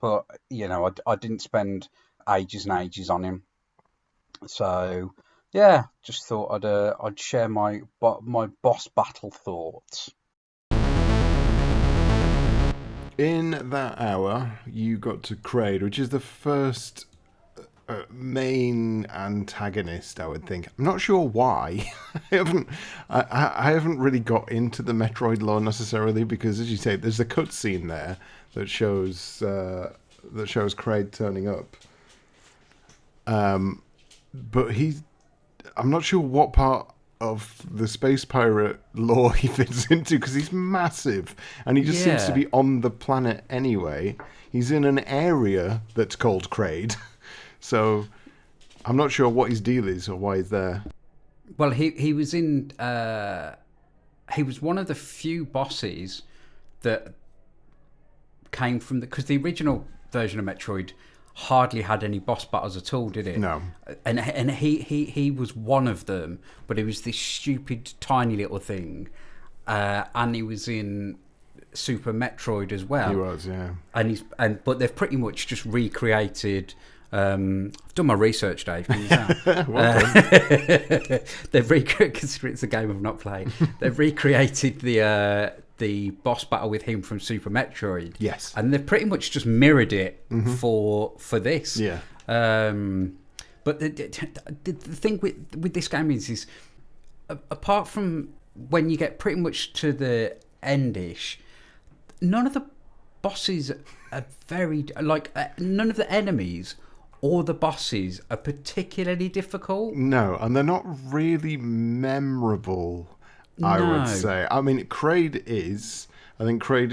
but I didn't spend ages and ages on him. So yeah, just thought I'd share my boss battle thoughts. In that hour, you got to Kraid, which is the first main antagonist, I would think. I'm not sure why. I haven't really got into the Metroid lore necessarily, because, as you say, there's a cutscene there that shows Kraid turning up. But I'm not sure what part of the space pirate lore he fits into, because he's massive and he just seems to be on the planet anyway. He's in an area that's called Kraid, so I'm not sure what his deal is or why he's there. Well, he was in he was one of the few bosses that came from because the original version of Metroid hardly had any boss battles at all, did it? No. And he was one of them, but it was this stupid tiny little thing, and he was in Super Metroid as well. He was, yeah. But they've pretty much just recreated. I've done my research, Dave. Can you tell? They've considering it's a game I've not played. They've recreated the the boss battle with him from Super Metroid. Yes. And they've pretty much just mirrored it for this. Yeah. But the thing with this game is apart from when you get pretty much to the endish, none of the bosses are very none of the enemies or the bosses are particularly difficult. No, and they're not really memorable, I would say. I mean, Kraid is. I think Kraid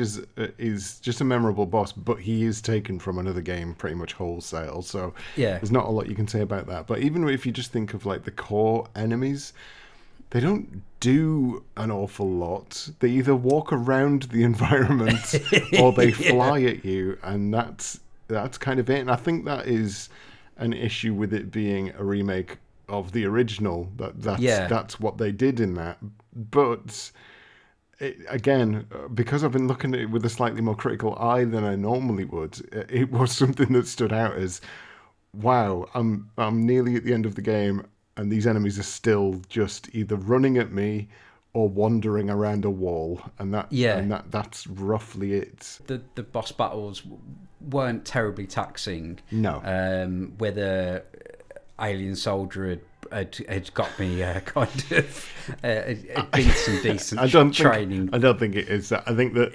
is just a memorable boss, but he is taken from another game pretty much wholesale. So there's not a lot you can say about that. But even if you just think of like the core enemies, they don't do an awful lot. They either walk around the environment or they fly at you, and that's kind of it. And I think that is an issue with it being a remake of the original. That's what they did in that. But again, because I've been looking at it with a slightly more critical eye than I normally would, it was something that stood out as, wow, I'm nearly at the end of the game, and these enemies are still just either running at me or wandering around a wall, and that's roughly it. The boss battles weren't terribly taxing. No. Whether Alien Soldier had got me kind of been some decent training. I don't think it is that. I think that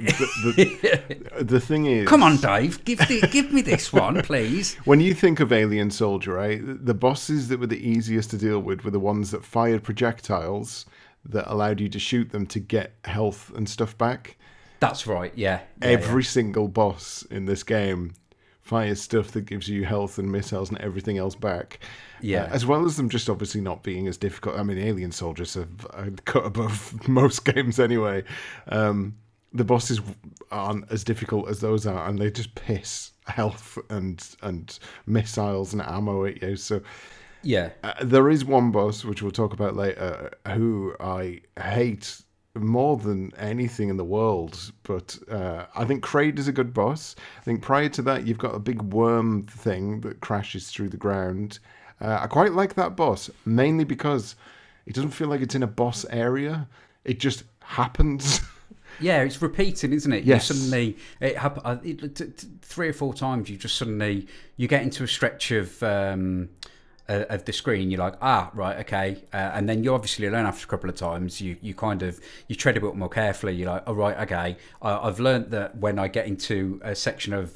the thing is... Come on, Dave, give me this one, please. When you think of Alien Soldier, right, the bosses that were the easiest to deal with were the ones that fired projectiles that allowed you to shoot them to get health and stuff back. That's right, yeah. Every single boss in this game fires stuff that gives you health and missiles and everything else back. Yeah. As well as them just obviously not being as difficult. I mean, Alien Soldiers are cut above most games anyway. The bosses aren't as difficult as those are, and they just piss health and missiles and ammo at you. So yeah, there is one boss, which we'll talk about later, who I hate more than anything in the world, but I think Kraid is a good boss. I think prior to that, you've got a big worm thing that crashes through the ground. I quite like that boss, mainly because it doesn't feel like it's in a boss area. It just happens. Yeah, it's repeating, isn't it? Yes. You suddenly, it happens 3 or 4 times. You get into a stretch of the screen. You're like, right, okay, and then you obviously learn after a couple of times. You tread a bit more carefully. You're like, oh right, okay. I've learned that when I get into a section of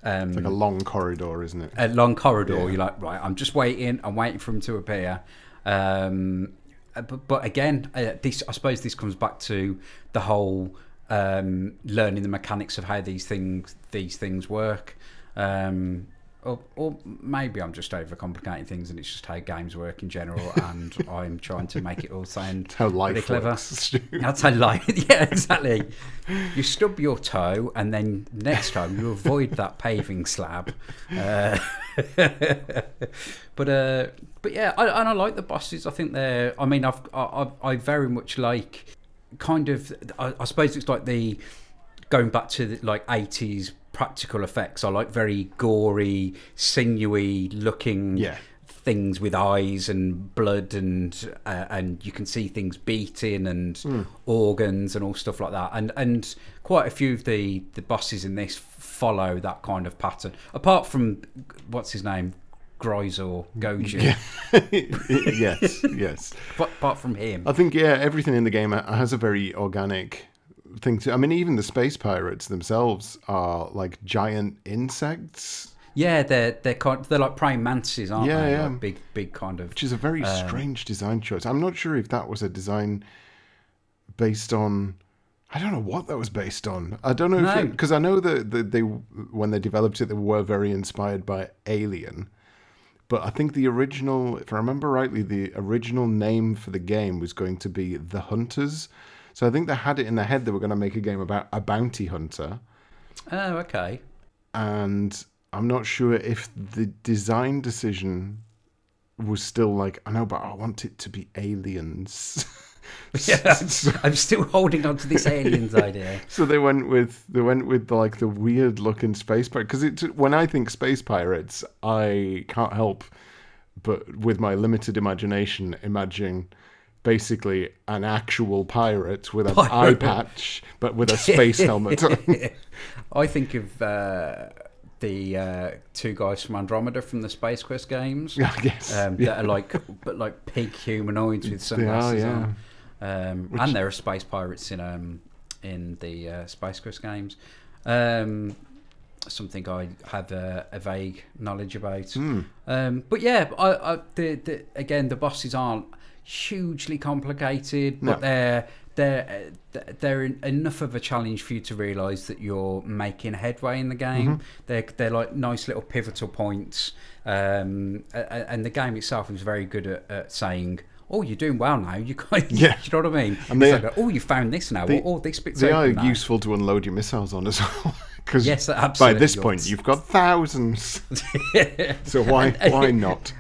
it's like a long corridor, isn't it? A long corridor. Yeah. You're like, right, I'm just waiting. I'm waiting for him to appear. But again, I suppose this comes back to the whole learning the mechanics of how these things work. Or maybe I'm just overcomplicating things, and it's just how games work in general, and I'm trying to make it all sound how life pretty clever. Works. That's how life. Yeah, exactly. You stub your toe, and then next time you avoid that paving slab. But yeah, I like the bosses. I think they're. I mean, I very much like kind of. I suppose it's like the going back to the, like 80s practical effects. I like very gory, sinewy looking things with eyes and blood and you can see things beating and organs and all stuff like that. And quite a few of the bosses in this follow that kind of pattern. Apart from what's his name, Gryze or Goju. yes. But apart from him, I think everything in the game has a very organic thing to. I mean, even the space pirates themselves are like giant insects. Yeah, they're like praying mantises, aren't they? Yeah. Like big kind of. Which is a very strange design choice. I'm not sure if that was a design based on. I don't know what that was based on. I don't know because I know that they when they developed it, they were very inspired by Alien. But I think the original, if I remember rightly, the original name for the game was going to be The Hunters. So I think they had it in their head they were going to make a game about a bounty hunter. Oh, okay. And I'm not sure if the design decision was still like, I know, but I want it to be aliens. Yeah, I'm still holding on to this aliens idea. So they went with like the weird looking space pirate, because when I think space pirates, I can't help but with my limited imagination imagine basically an actual pirate with an eye patch, but with a space helmet. I think of the two guys from Andromeda from the Space Quest games. Yes, that are like pig humanoids with sunglasses on. And there are space pirates in the Space Quest games. Something I have a vague knowledge about. But yeah, again, the bosses aren't hugely complicated, but they're enough of a challenge for you to realise that you're making headway in the game. They're like nice little pivotal points, and the game itself is very good at saying, "Oh, you're doing well now." You kind of, you know what I mean? And it's like, "Oh, you found this now." This bit's they are now. useful to unload your missiles on as well. Because absolutely. By this point, you've got thousands. So why not?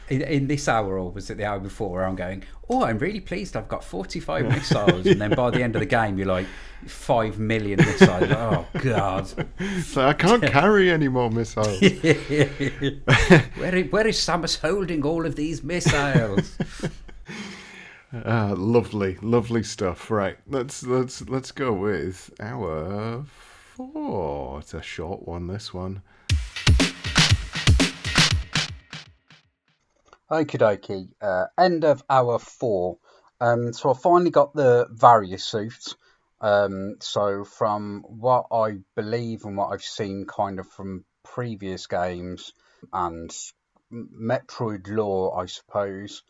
In this hour, or was it the hour before, where I'm going, "Oh, I'm really pleased I've got 45 missiles," and then by the end of the game, you're like 5 million missiles. Like, oh God! So I can't carry any more missiles. Where is Samus holding all of these missiles? Lovely stuff. Right, let's go with hour 4. It's a short one, this one. Okie dokie. End of hour 4. So I finally got the various suits. So from what I believe and what I've seen kind of from previous games and Metroid lore, I suppose,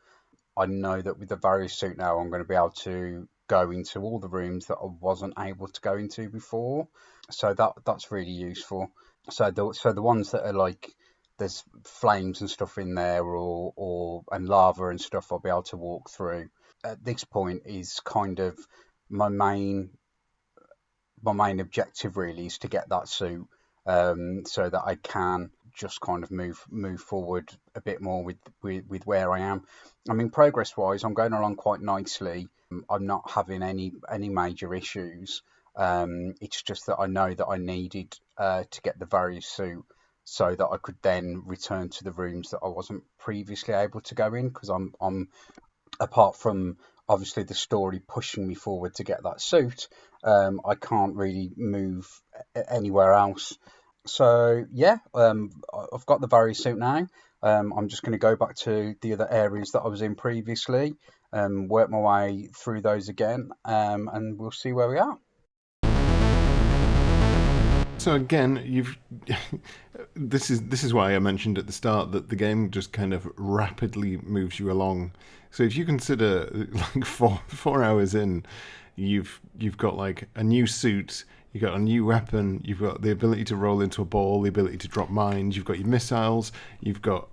I know that with the various suit now, I'm going to be able to go into all the rooms that I wasn't able to go into before. So that's really useful. So the ones that are like, there's flames and stuff in there, and lava and stuff, I'll be able to walk through. At this point is kind of my main objective really, is to get that suit, so that I can just kind of move forward a bit more with where I am. I mean, progress wise, I'm going along quite nicely. I'm not having any major issues. It's just that I know that I needed to get the various suit, so that I could then return to the rooms that I wasn't previously able to go in, because I'm apart from obviously the story pushing me forward to get that suit, I can't really move anywhere else. So yeah, I've got the various suit now. I'm just going to go back to the other areas that I was in previously, work my way through those again, and we'll see where we are. So again, this is why I mentioned at the start that the game just kind of rapidly moves you along. So if you consider like four hours in, you've got like a new suit, you've got a new weapon, you've got the ability to roll into a ball, the ability to drop mines, you've got your missiles, you've got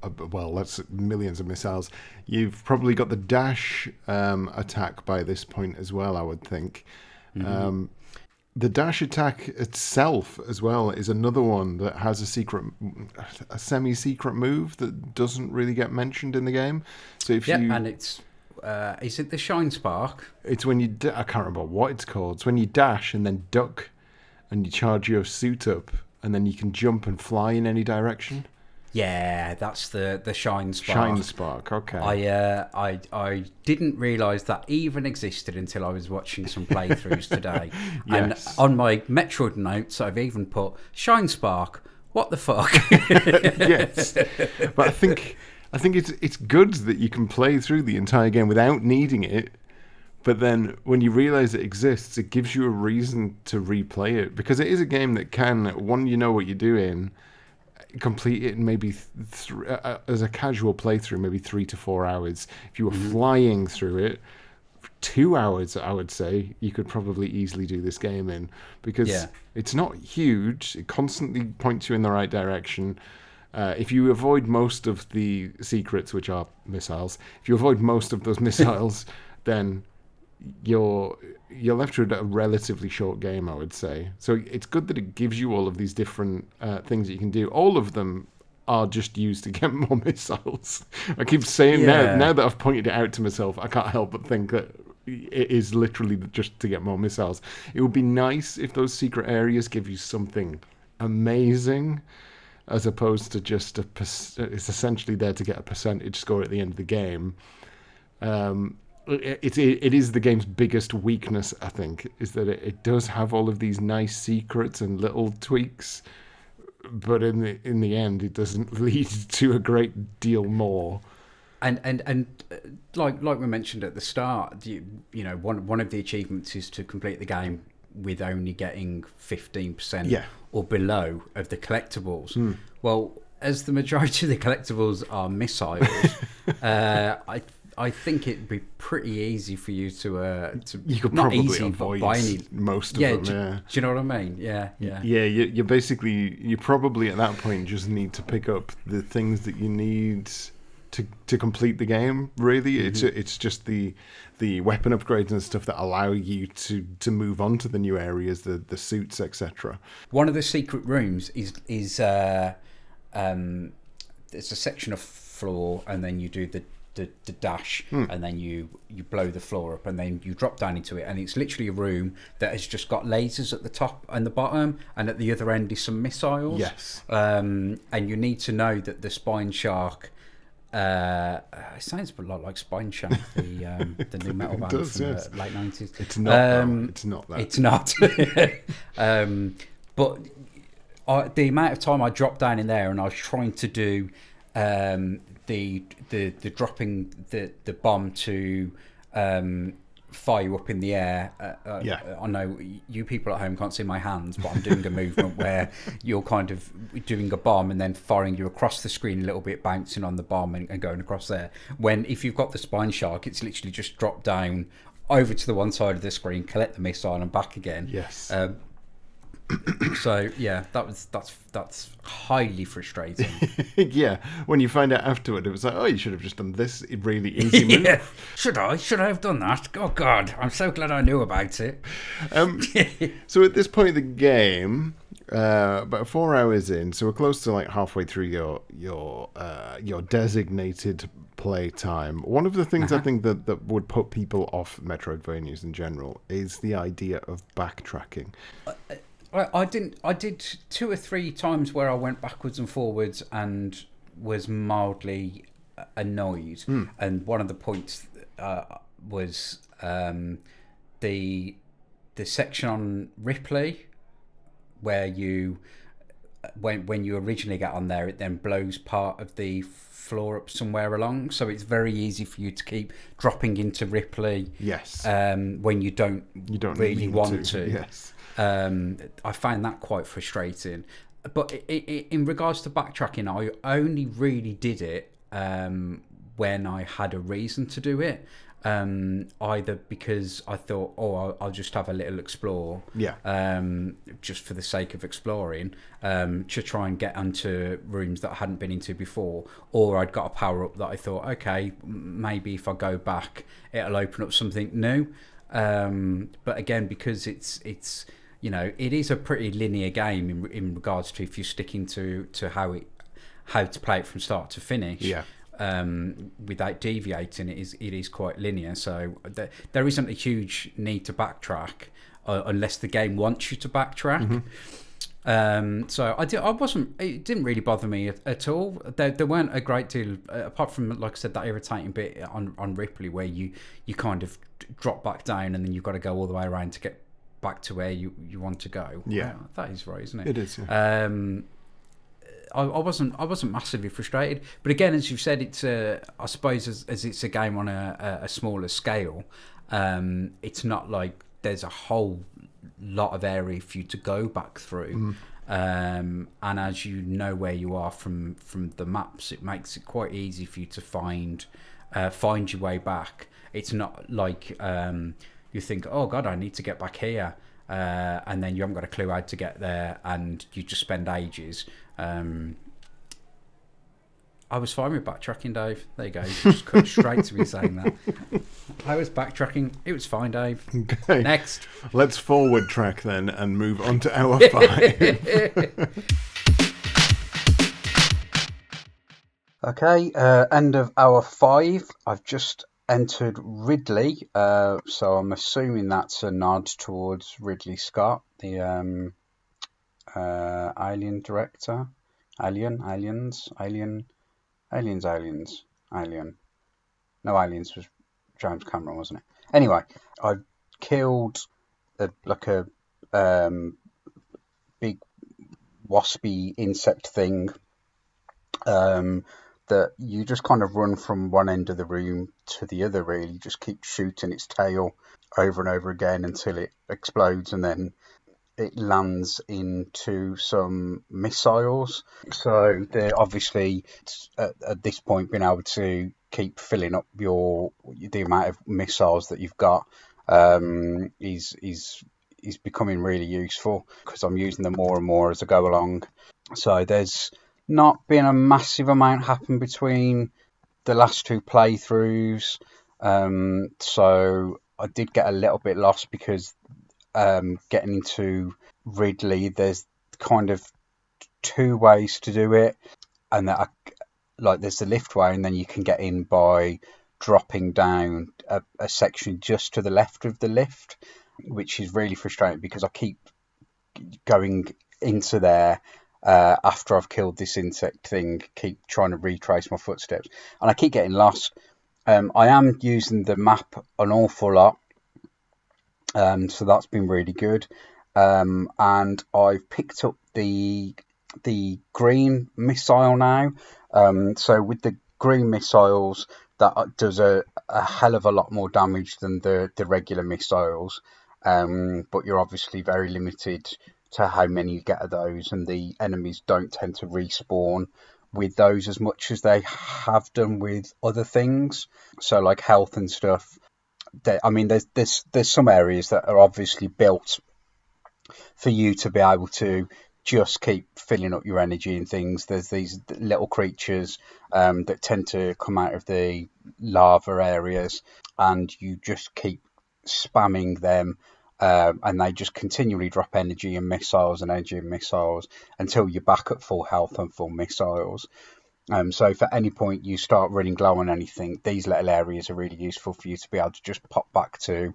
that's millions of missiles. You've probably got the dash attack by this point as well, I would think. Mm-hmm. The dash attack itself as well is another one that has a semi-secret move that doesn't really get mentioned in the game. So if and it's is it the Shine Spark? It's when you I can't remember what it's called. It's when you dash and then duck, and you charge your suit up, and then you can jump and fly in any direction. Yeah, that's the Shine Spark. Shine Spark, okay. I didn't realise that even existed until I was watching some playthroughs today. Yes. And on my Metroid notes, I've even put Shine Spark. What the fuck? Yes, but I think it's good that you can play through the entire game without needing it. But then when you realise it exists, it gives you a reason to replay it, because it is a game that can, when you know what you're doing, complete it in maybe as a casual playthrough, maybe 3 to 4 hours. If you were flying through it, 2 hours, I would say you could probably easily do this game in, because it's not huge. It constantly points you in the right direction. If you avoid most of the secrets, which are missiles, if you avoid most of those missiles, then you're left with a relatively short game, I would say. So it's good that it gives you all of these different things that you can do. All of them are just used to get more missiles. I keep saying now that I've pointed it out to myself, I can't help but think that it is literally just to get more missiles. It would be nice if those secret areas give you something amazing, as opposed to just it's essentially there to get a percentage score at the end of the game. it is the game's biggest weakness, I think, is that it does have all of these nice secrets and little tweaks, but in the end, it doesn't lead to a great deal more. And like we mentioned at the start, you know, one of the achievements is to complete the game with only getting 15% or below of the collectibles. Well, as the majority of the collectibles are missiles, I think it'd be pretty easy for you to you could not probably easy, avoid by any, most of them. Do you know what I mean? Yeah. You basically, you probably at that point just need to pick up the things that you need to complete the game. Really, it's just the weapon upgrades and stuff that allow you to move on to the new areas, the suits, etc. One of the secret rooms is there's a section of floor, and then you do the dash, and then you blow the floor up, and then you drop down into it, and it's literally a room that has just got lasers at the top and the bottom, and at the other end is some missiles. Yes. And you need to know that the spine shark. It sounds a lot like Spine Shark, the new metal band from the late 90s. It's not. It's not that. It's not. But the amount of time I dropped down in there, and I was trying to do the dropping the bomb to fire you up in the air. I know you people at home can't see my hands, but I'm doing a movement where you're kind of doing a bomb and then firing you across the screen a little bit, bouncing on the bomb and going across there. When if you've got the Spine Shark, it's literally just drop down over to the one side of the screen, collect the missile and back again. Yes. So yeah, that's highly frustrating. Yeah, when you find out afterward, it was like, oh, you should have just done this really easy move. Yeah. Should I have done that? Oh God, I'm so glad I knew about it. So at this point of the game, about 4 hours in, so we're close to like halfway through your designated play time. One of the things I think that would put people off Metroidvanias in general is the idea of backtracking. I did 2 or 3 times where I went backwards and forwards and was mildly annoyed. And one of the points was the section on Ripley, where you when you originally get on there, it then blows part of the floor up somewhere along, so it's very easy for you to keep dropping into Ripley. Yes. When you don't really want to. Yes. I find that quite frustrating. But in regards to backtracking, I only really did it when I had a reason to do it. Either because I thought, I'll just have a little explore, just for the sake of exploring, to try and get onto rooms that I hadn't been into before, or I'd got a power up that I thought, okay, maybe if I go back, it'll open up something new. But again, because it's it is a pretty linear game in regards to if you're sticking to how to play it from start to finish. Yeah. Without deviating, it is quite linear, so there isn't a huge need to backtrack unless the game wants you to backtrack. So I wasn't. It didn't really bother me at all. There weren't a great deal, apart from, like I said, that irritating bit on Ripley where you kind of drop back down and then you've got to go all the way around to get back to where you want to go. Yeah, that is right, isn't it? It is. Yeah. I wasn't massively frustrated, but again, as you've said, it's I suppose as it's a game on a smaller scale, it's not like there's a whole lot of area for you to go back through, and as you know where you are from the maps, it makes it quite easy for you to find your way back. It's not like you think, oh God, I need to get back here, and then you haven't got a clue how to get there, and you just spend ages. I was fine with backtracking, Dave. There you go. You just cut straight to me saying that. I was backtracking. It was fine, Dave. Okay. Next. Let's forward track then and move on to hour 5. Okay, end of hour 5. I've just entered Ridley, so I'm assuming that's a nod towards Ridley Scott, the Alien director. Alien. No, Aliens was James Cameron, wasn't it? Anyway, I killed a big waspy insect thing that you just kind of run from one end of the room to the other, really. Just keep shooting its tail over and over again until it explodes, and then it lands into some missiles. So they're obviously, at this point, being able to keep filling up the amount of missiles that you've got is becoming really useful, because I'm using them more and more as I go along. So there's not been a massive amount happen between the last two playthroughs. So I did get a little bit lost, because getting into Ridley, there's kind of two ways to do it, and there's the lift way, and then you can get in by dropping down a section just to the left of the lift, which is really frustrating, because I keep going into there after I've killed this insect thing, keep trying to retrace my footsteps, and I keep getting lost. I am using the map an awful lot, so that's been really good. And I've picked up the green missile now. So with the green missiles, that does a hell of a lot more damage than the regular missiles. But you're obviously very limited to how many you get of those, and the enemies don't tend to respawn with those as much as they have done with other things. So like health and stuff. There's some areas that are obviously built for you to be able to just keep filling up your energy and things. There's these little creatures that tend to come out of the lava areas, and you just keep spamming them, and they just continually drop energy and missiles until you're back at full health and full missiles. So if at any point you start running low on anything, these little areas are really useful for you to be able to just pop back to,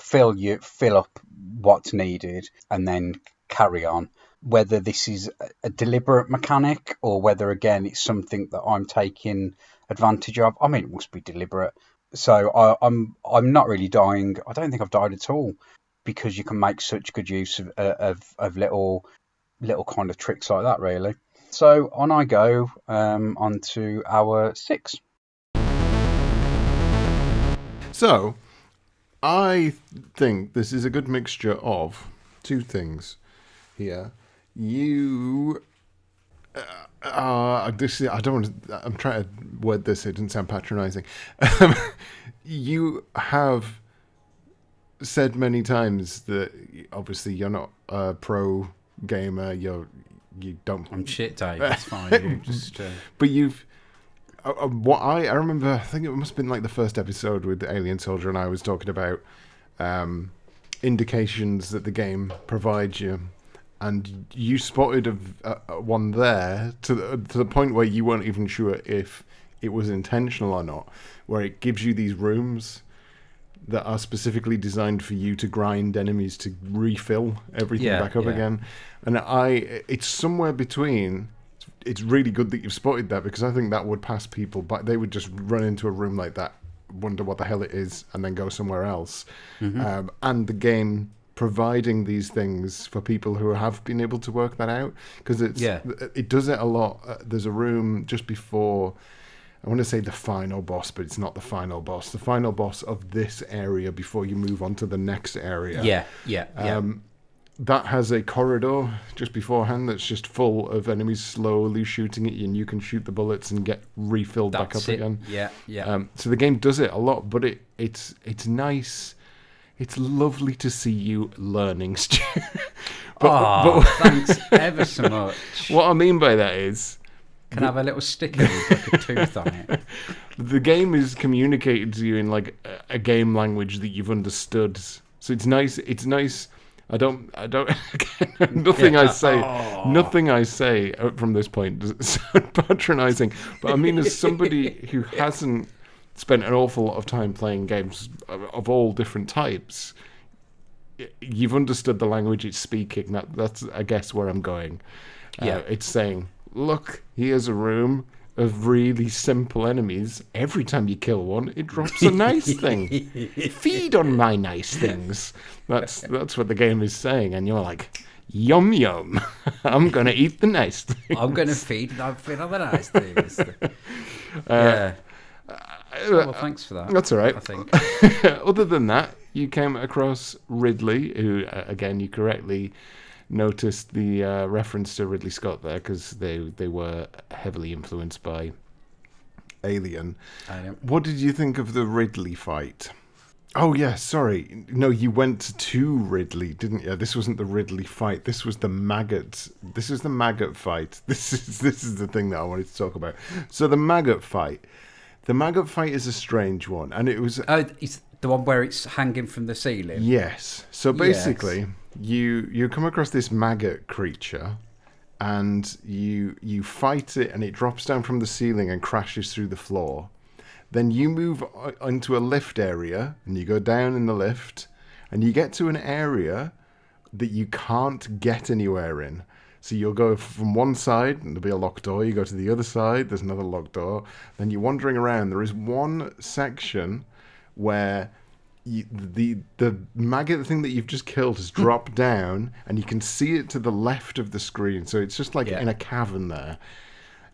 fill up what's needed, and then carry on. Whether this is a deliberate mechanic, or whether again it's something that I'm taking advantage of, I mean, it must be deliberate. So I'm not really dying. I don't think I've died at all, because you can make such good use of little kind of tricks like that, really. So on I go, on to hour 6. So I think this is a good mixture of two things here. You, I'm trying to word this so it doesn't sound patronising. You have said many times that obviously you're not a pro gamer. You don't. I'm shit, Dave. It's fine. But you've. What I remember, I think it must have been like the first episode with the Alien Soldier, and I was talking about indications that the game provides you, and you spotted one there to the point where you weren't even sure if it was intentional or not, where it gives you these rooms that are specifically designed for you to grind enemies to refill everything back up again. And it's somewhere between. It's really good that you've spotted that, because I think that would pass people by. They would just run into a room like that, wonder what the hell it is, and then go somewhere else. Mm-hmm. And the game providing these things for people who have been able to work that out, because it does it a lot. There's a room just before, I want to say the final boss, but it's not the final boss. The final boss of this area before you move on to the next area. That has a corridor just beforehand that's just full of enemies slowly shooting at you, and you can shoot the bullets and get refilled back up again. So the game does it a lot, but it's nice. It's lovely to see you learning, Stu. but thanks ever so much. What I mean by that is, can I have a little sticker with like a tooth on it? The game is communicated to you in like a game language that you've understood. So it's nice. It's nice. I don't. Nothing I say from this point does sound patronising. But I mean, as somebody who hasn't spent an awful lot of time playing games of all different types, you've understood the language it's speaking. That's I guess where I'm going. It's saying, look, here's a room of really simple enemies. Every time you kill one, it drops a nice thing. Feed on my nice things. That's what the game is saying, and you're like, yum yum. I'm gonna eat the nice things. I'm gonna feed on the nice things. Yeah. Well, thanks for that. That's all right. I think. Other than that, you came across Ridley, who, again, you correctly noticed the reference to Ridley Scott there, because they were heavily influenced by Alien. What did you think of the Ridley fight? Oh, yeah, sorry. No, you went to Ridley, didn't you? This wasn't the Ridley fight. This was the maggot. This is the maggot fight. This is the thing that I wanted to talk about. So the maggot fight. The maggot fight is a strange one, and it was... Oh, it's the one where it's hanging from the ceiling? Yes. So basically, you come across this maggot creature, and you fight it, and it drops down from the ceiling and crashes through the floor. Then you move into a lift area, and you go down in the lift, and you get to an area that you can't get anywhere in. So you'll go from one side, and there'll be a locked door. You go to the other side, there's another locked door. Then you're wandering around. There is one section where the maggot thing that you've just killed has dropped down, and you can see it to the left of the screen. So it's just like in a cavern there.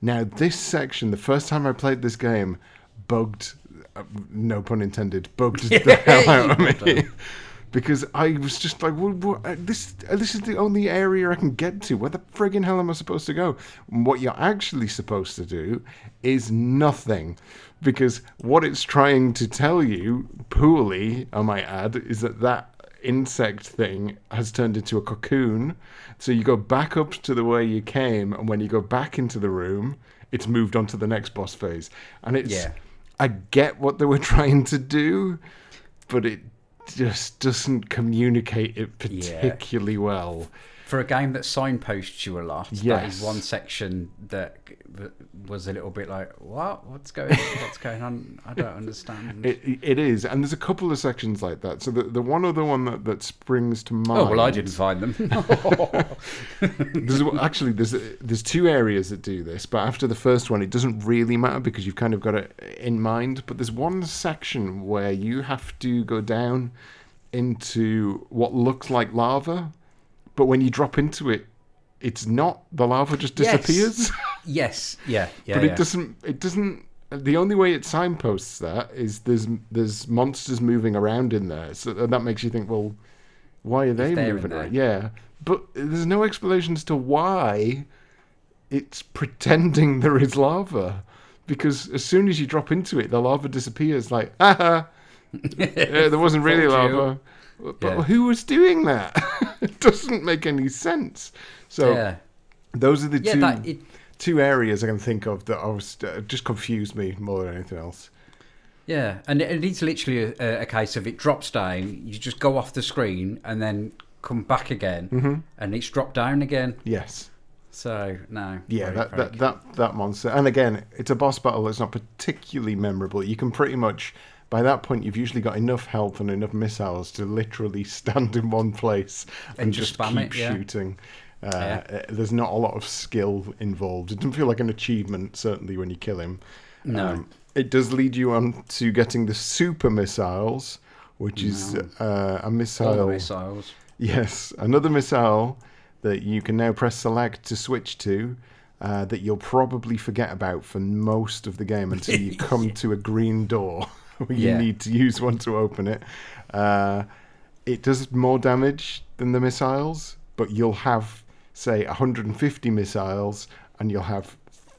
Now, this section, the first time I played this game, bugged, no pun intended, bugged the hell out of me. Because I was just like, well, this is the only area I can get to. Where the friggin' hell am I supposed to go? And what you're actually supposed to do is nothing. Because what it's trying to tell you, poorly, I might add, is that insect thing has turned into a cocoon. So you go back up to the way you came, and when you go back into the room, it's moved on to the next boss phase. And it's... Yeah. I get what they were trying to do, but it just doesn't communicate it particularly well. For a game that signposts you a lot, that is one section that was a little bit like, what's going on? I don't understand. It is, and there's a couple of sections like that. So the one other one that springs to mind... Oh, well, I didn't find them. There's two areas that do this, but after the first one, it doesn't really matter because you've kind of got it in mind. But there's one section where you have to go down into what looks like lava, but when you drop into it, it's not. The lava just disappears. Yes. Yeah. But it doesn't. The only way it signposts that is there's monsters moving around in there. So that makes you think, well, why are they moving around? Yeah. But there's no explanation as to why it's pretending there is lava. Because as soon as you drop into it, the lava disappears. Like, there wasn't really lava. But who was doing that? It doesn't make any sense. So those are the two areas I can think of that I was just confused me more than anything else. Yeah, and it's literally a case of it drops down, you just go off the screen and then come back again, and it's dropped down again. Yes. So, no. Yeah, that monster. And again, it's a boss battle that's not particularly memorable. You can pretty much... By that point, you've usually got enough health and enough missiles to literally stand in one place and just keep shooting. There's not a lot of skill involved. It doesn't feel like an achievement, certainly, when you kill him. No. It does lead you on to getting the super missiles, which is a missile... All the missiles. Yes, another missile that you can now press select to switch to, that you'll probably forget about for most of the game until you come to a green door. You need to use one to open it. It does more damage than the missiles, but you'll have, say, 150 missiles, and you'll have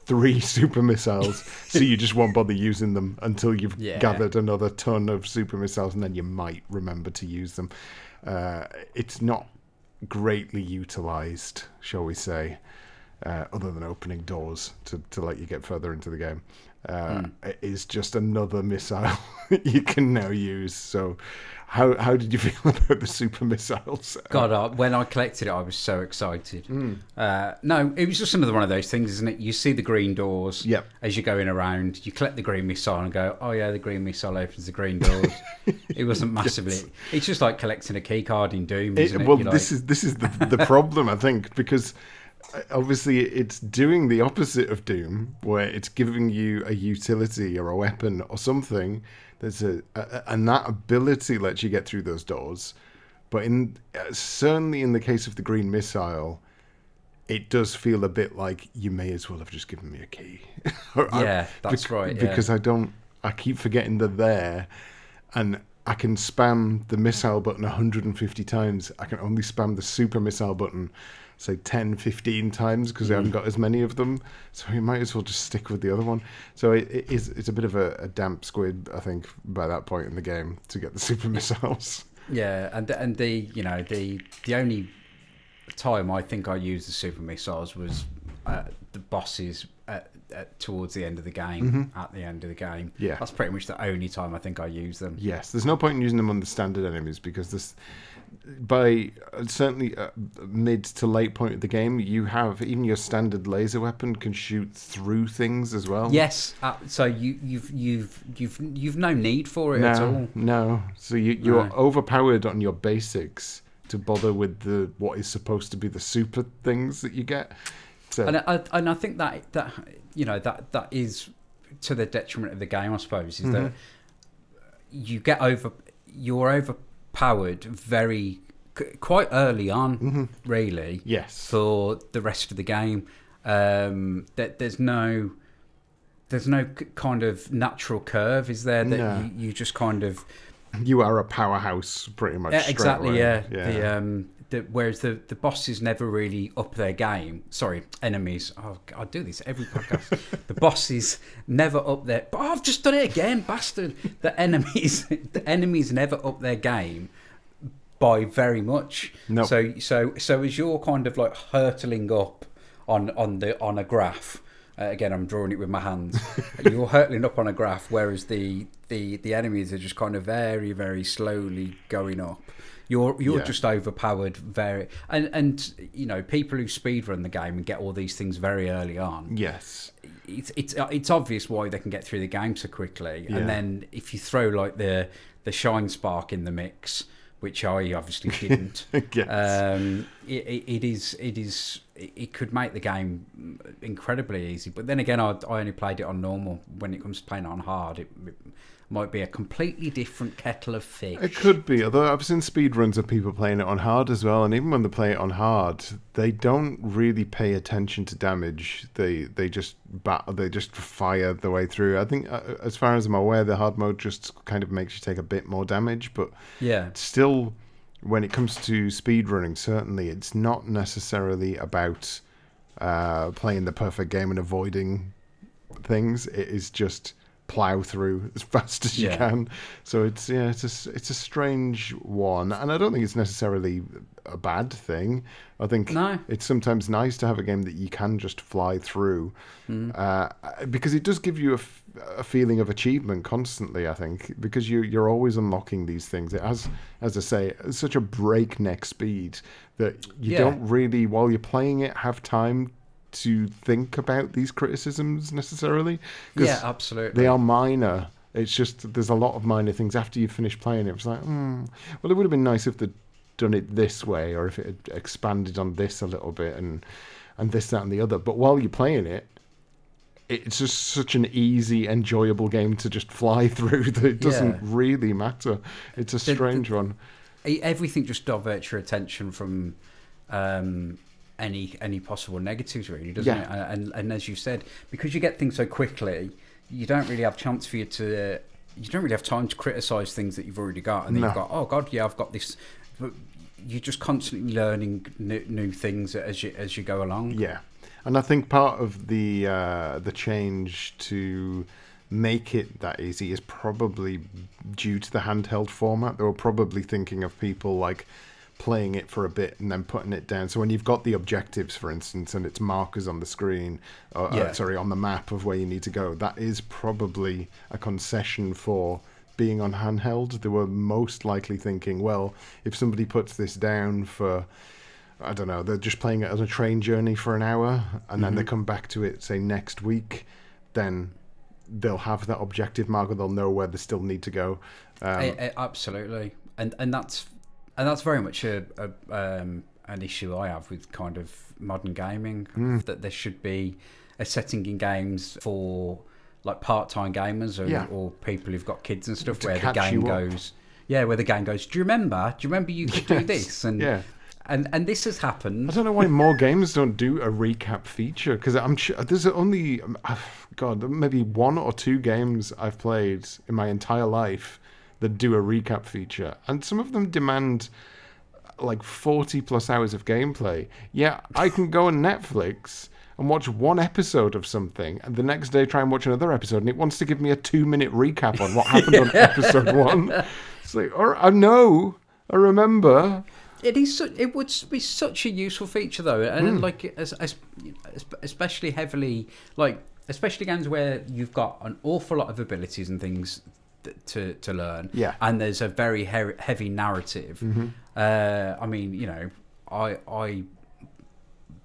3 super missiles, so you just won't bother using them until you've gathered another ton of super missiles, and then you might remember to use them. It's not greatly utilized, shall we say, other than opening doors to let you get further into the game. It is just another missile you can now use. So how did you feel about the super missiles? God, when I collected it, I was so excited. No, it was just another one of those things, isn't it? You see the green doors as you're going around. You collect the green missile and go, oh yeah, the green missile opens the green doors. It wasn't massively... Yes. It's just like collecting a key card in Doom, isn't it? Well, this is the problem, I think, because... obviously it's doing the opposite of Doom, where it's giving you a utility or a weapon or something that's and that ability lets you get through those doors. But certainly in the case of the green missile, it does feel a bit like you may as well have just given me a key. That's right. Yeah. Because I keep forgetting they're there, and I can spam the missile button 150 times. I can only spam the super missile button, say 10, 15 times because I haven't got as many of them. So you might as well just stick with the other one. So it's a bit of a damp squid, I think, by that point in the game to get the super missiles. Yeah, and the only time I think I used the super missiles was the bosses towards the end of the game. At the end of the game, yeah, that's pretty much the only time I think I used them. Yes, there's no point in using them on the standard enemies because by certainly mid to late point of the game, you have even your standard laser weapon can shoot through things as well. Yes, so you've no need for it at all. No, so you're overpowered on your basics to bother with what is supposed to be the super things that you get. So, and I think that is to the detriment of the game, I suppose, is that you're overpowered quite early on, really. Yes. For the rest of the game, that there's no kind of natural curve, is there? That you just kind of. You are a powerhouse, pretty much. Exactly. Yeah. Whereas the bosses never really up their game. Sorry, enemies. Oh, I do this every podcast. The bosses never up their. But I've just done it again, bastard. The enemies never up their game by very much. No. So as you're kind of like hurtling up on a graph. Again, I'm drawing it with my hands. You're hurtling up on a graph, whereas the enemies are just kind of very, very slowly going up. You're just overpowered and people who speedrun the game and get all these things very early on. Yes, it's obvious why they can get through the game so quickly. Yeah. And then if you throw like the shine spark in the mix, which I obviously didn't, yes. It could make the game incredibly easy. But then again, I only played it on normal. When it comes to playing it on hard, it might be a completely different kettle of fish. It could be, although I've seen speedruns of people playing it on hard as well, and even when they play it on hard, they don't really pay attention to damage. They just fire the way through. I think, as far as I'm aware, the hard mode just kind of makes you take a bit more damage, but still, when it comes to speedrunning, certainly it's not necessarily about playing the perfect game and avoiding things. It is just plow through as fast as you can. So it's a strange one, and I don't think it's necessarily a bad thing. I think it's sometimes nice to have a game that you can just fly through, because it does give you a feeling of achievement constantly. I think because you're always unlocking these things. It has, as I say, such a breakneck speed that you don't really, while you're playing it, have time to think about these criticisms necessarily. Yeah, absolutely. They are minor. It's just there's a lot of minor things after you finish playing it. It's like, well, it would have been nice if they'd done it this way, or if it had expanded on this a little bit, and this, that, and the other. But while you're playing it, it's just such an easy, enjoyable game to just fly through that it doesn't really matter. It's a strange one. Everything just diverts your attention from any possible negatives, really, doesn't it? And as you said, because you get things so quickly, you don't really have chance for you don't really have time to criticise things that you've already got, and then you've got, oh god, I've got this. But you're just constantly learning new things as you go along. Yeah, and I think part of the change to make it that easy is probably due to the handheld format. They were probably thinking of people like playing it for a bit and then putting it down. So when you've got the objectives, for instance, and it's markers on the screen, on the map of where you need to go, that is probably a concession for being on handheld. They were most likely thinking, well, if somebody puts this down for, I don't know, they're just playing it as a train journey for an hour, and then they come back to it, say, next week, then they'll have that objective marker, they'll know where they still need to go. Absolutely. And that's very much a an issue I have with kind of modern gaming, that there should be a setting in games for like part-time gamers or people who've got kids and stuff, where the game goes, where the game goes, do you remember you could do this? And and this has happened. I don't know why more games don't do a recap feature, because I'm sure there's only, maybe 1 or 2 games I've played in my entire life that do a recap feature, and some of them demand like 40 plus hours of gameplay. Yeah, I can go on Netflix and watch 1 episode of something, and the next day try and watch another episode, and it wants to give me a 2-minute recap on what happened on episode 1. It's like, I know, I remember. It would be such a useful feature though, and like especially heavily, like especially games where you've got an awful lot of abilities and things to learn, and there's a very heavy narrative. I mean,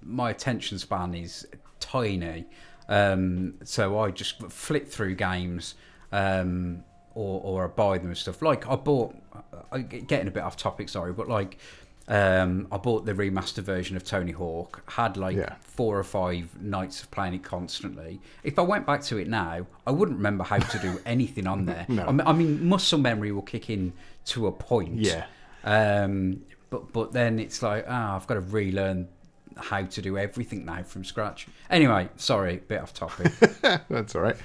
my attention span is tiny, so I just flip through games, or I buy them and stuff. Like getting a bit off topic, sorry, but like I bought the remastered version of Tony Hawk, had 4 or 5 nights of playing it constantly. If I went back to it now, I wouldn't remember how to do anything on there. No. I mean, muscle memory will kick in to a point. But then it's like, I've got to relearn how to do everything now from scratch. Anyway, sorry, bit off topic. That's all right.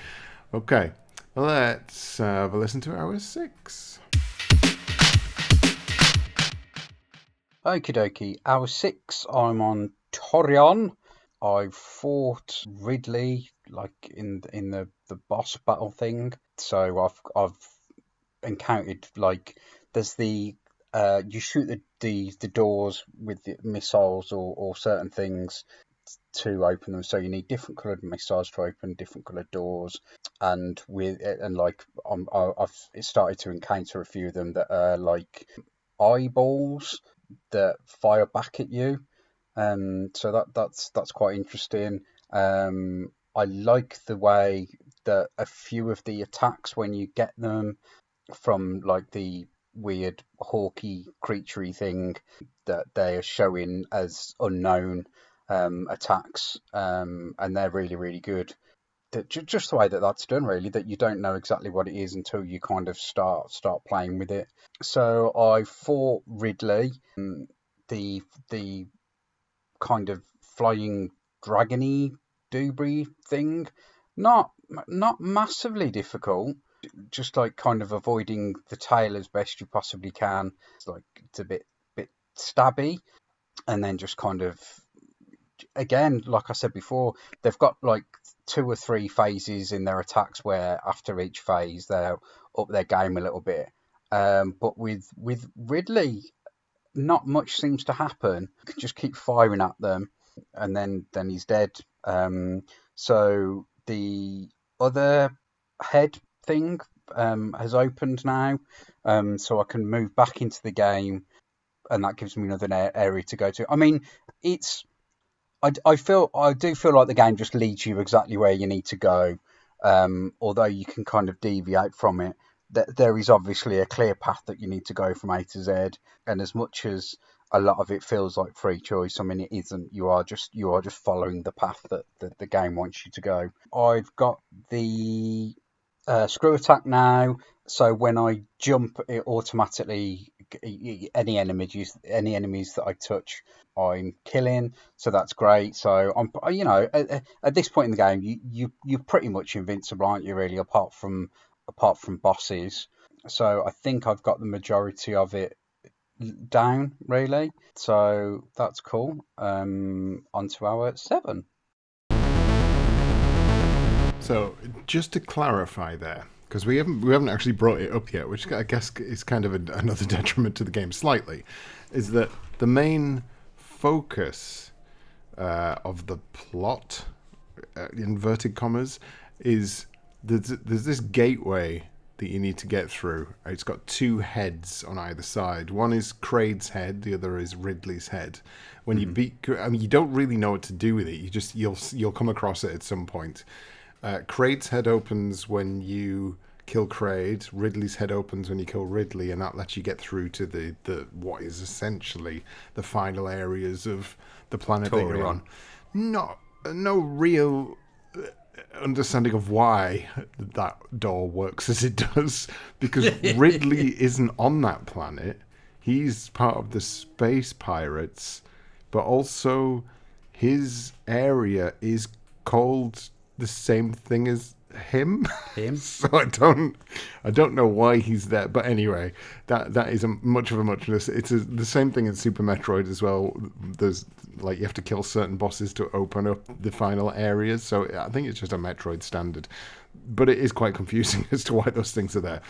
Okay, let's have a listen to hour 6. Okie dokie, hour 6, I'm on Torion. I fought Ridley, like in the boss battle thing. So I've encountered, like, there's the you shoot the doors with the missiles or certain things to open them. So you need different coloured missiles to open different coloured doors, and I've started to encounter a few of them that are like eyeballs that fire back at you, so that's quite interesting. I like the way that a few of the attacks, when you get them from like the weird hawky creaturey thing, that they are showing as unknown attacks, and they're really, really good. Just the way that's done, really, that you don't know exactly what it is until you kind of start playing with it. So I fought Ridley, the kind of flying dragony doobry thing. Not massively difficult, just like kind of avoiding the tail as best you possibly can. It's a bit stabby, and then just kind of, again, like I said before, they've got like 2 or 3 phases in their attacks where after each phase they'll up their game a little bit. But with Ridley, not much seems to happen. You can just keep firing at them, and then he's dead. So the other head thing has opened now, so I can move back into the game, and that gives me another area to go to. I mean, I do feel like the game just leads you exactly where you need to go, although you can kind of deviate from it. There is obviously a clear path that you need to go from A to Z, and as much as a lot of it feels like free choice, I mean, it isn't. You are just following the path that the game wants you to go. I've got the screw attack now, so when I jump, it automatically, any enemies that I touch, I'm killing, so that's great. So I'm, at this point in the game, you're pretty much invincible, aren't you? Really, apart from bosses. So I think I've got the majority of it down, really. So that's cool. On to hour 7. So just to clarify there, because we haven't actually brought it up yet, which I guess is kind of another detriment to the game slightly, is that the main focus of the plot, inverted commas, is there's this gateway that you need to get through. It's got 2 heads on either side. One is Kraid's head, the other is Ridley's head. When you you don't really know what to do with it. You'll come across it at some point. Kraid's head opens when you kill Kraid. Ridley's head opens when you kill Ridley, and that lets you get through to the what is essentially the final areas of the planet that you're on. No real understanding of why that door works as it does, because Ridley isn't on that planet. He's part of the space pirates, but also his area is called the same thing as him. So I don't know why he's there, but anyway, that is much of a muchness. It's the same thing in Super Metroid as well. There's you have to kill certain bosses to open up the final areas, so I think it's just a Metroid standard, but it is quite confusing as to why those things are there.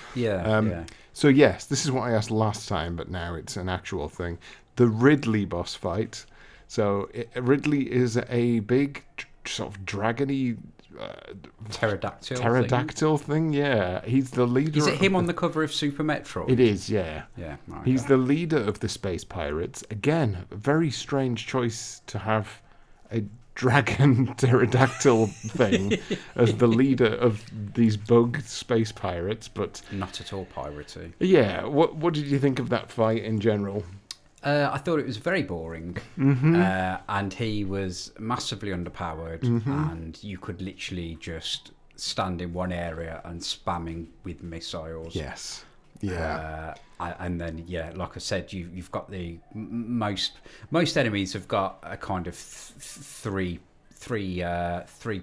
So yes, this is what I asked last time, but now it's an actual thing. The Ridley boss fight. So Ridley is a big sort of dragony pterodactyl thing. Yeah, he's the leader. Is it him on the cover of Super Metroid? It is, yeah. Okay. He's the leader of the space pirates. Again, a very strange choice to have a dragon pterodactyl thing as the leader of these bug space pirates, but not at all piratey. Yeah, what did you think of that fight in general? I thought it was very boring, and he was massively underpowered, and you could literally just stand in one area and spamming with missiles. Yes. Yeah. And then, like I said, you've got the most enemies have got a kind of three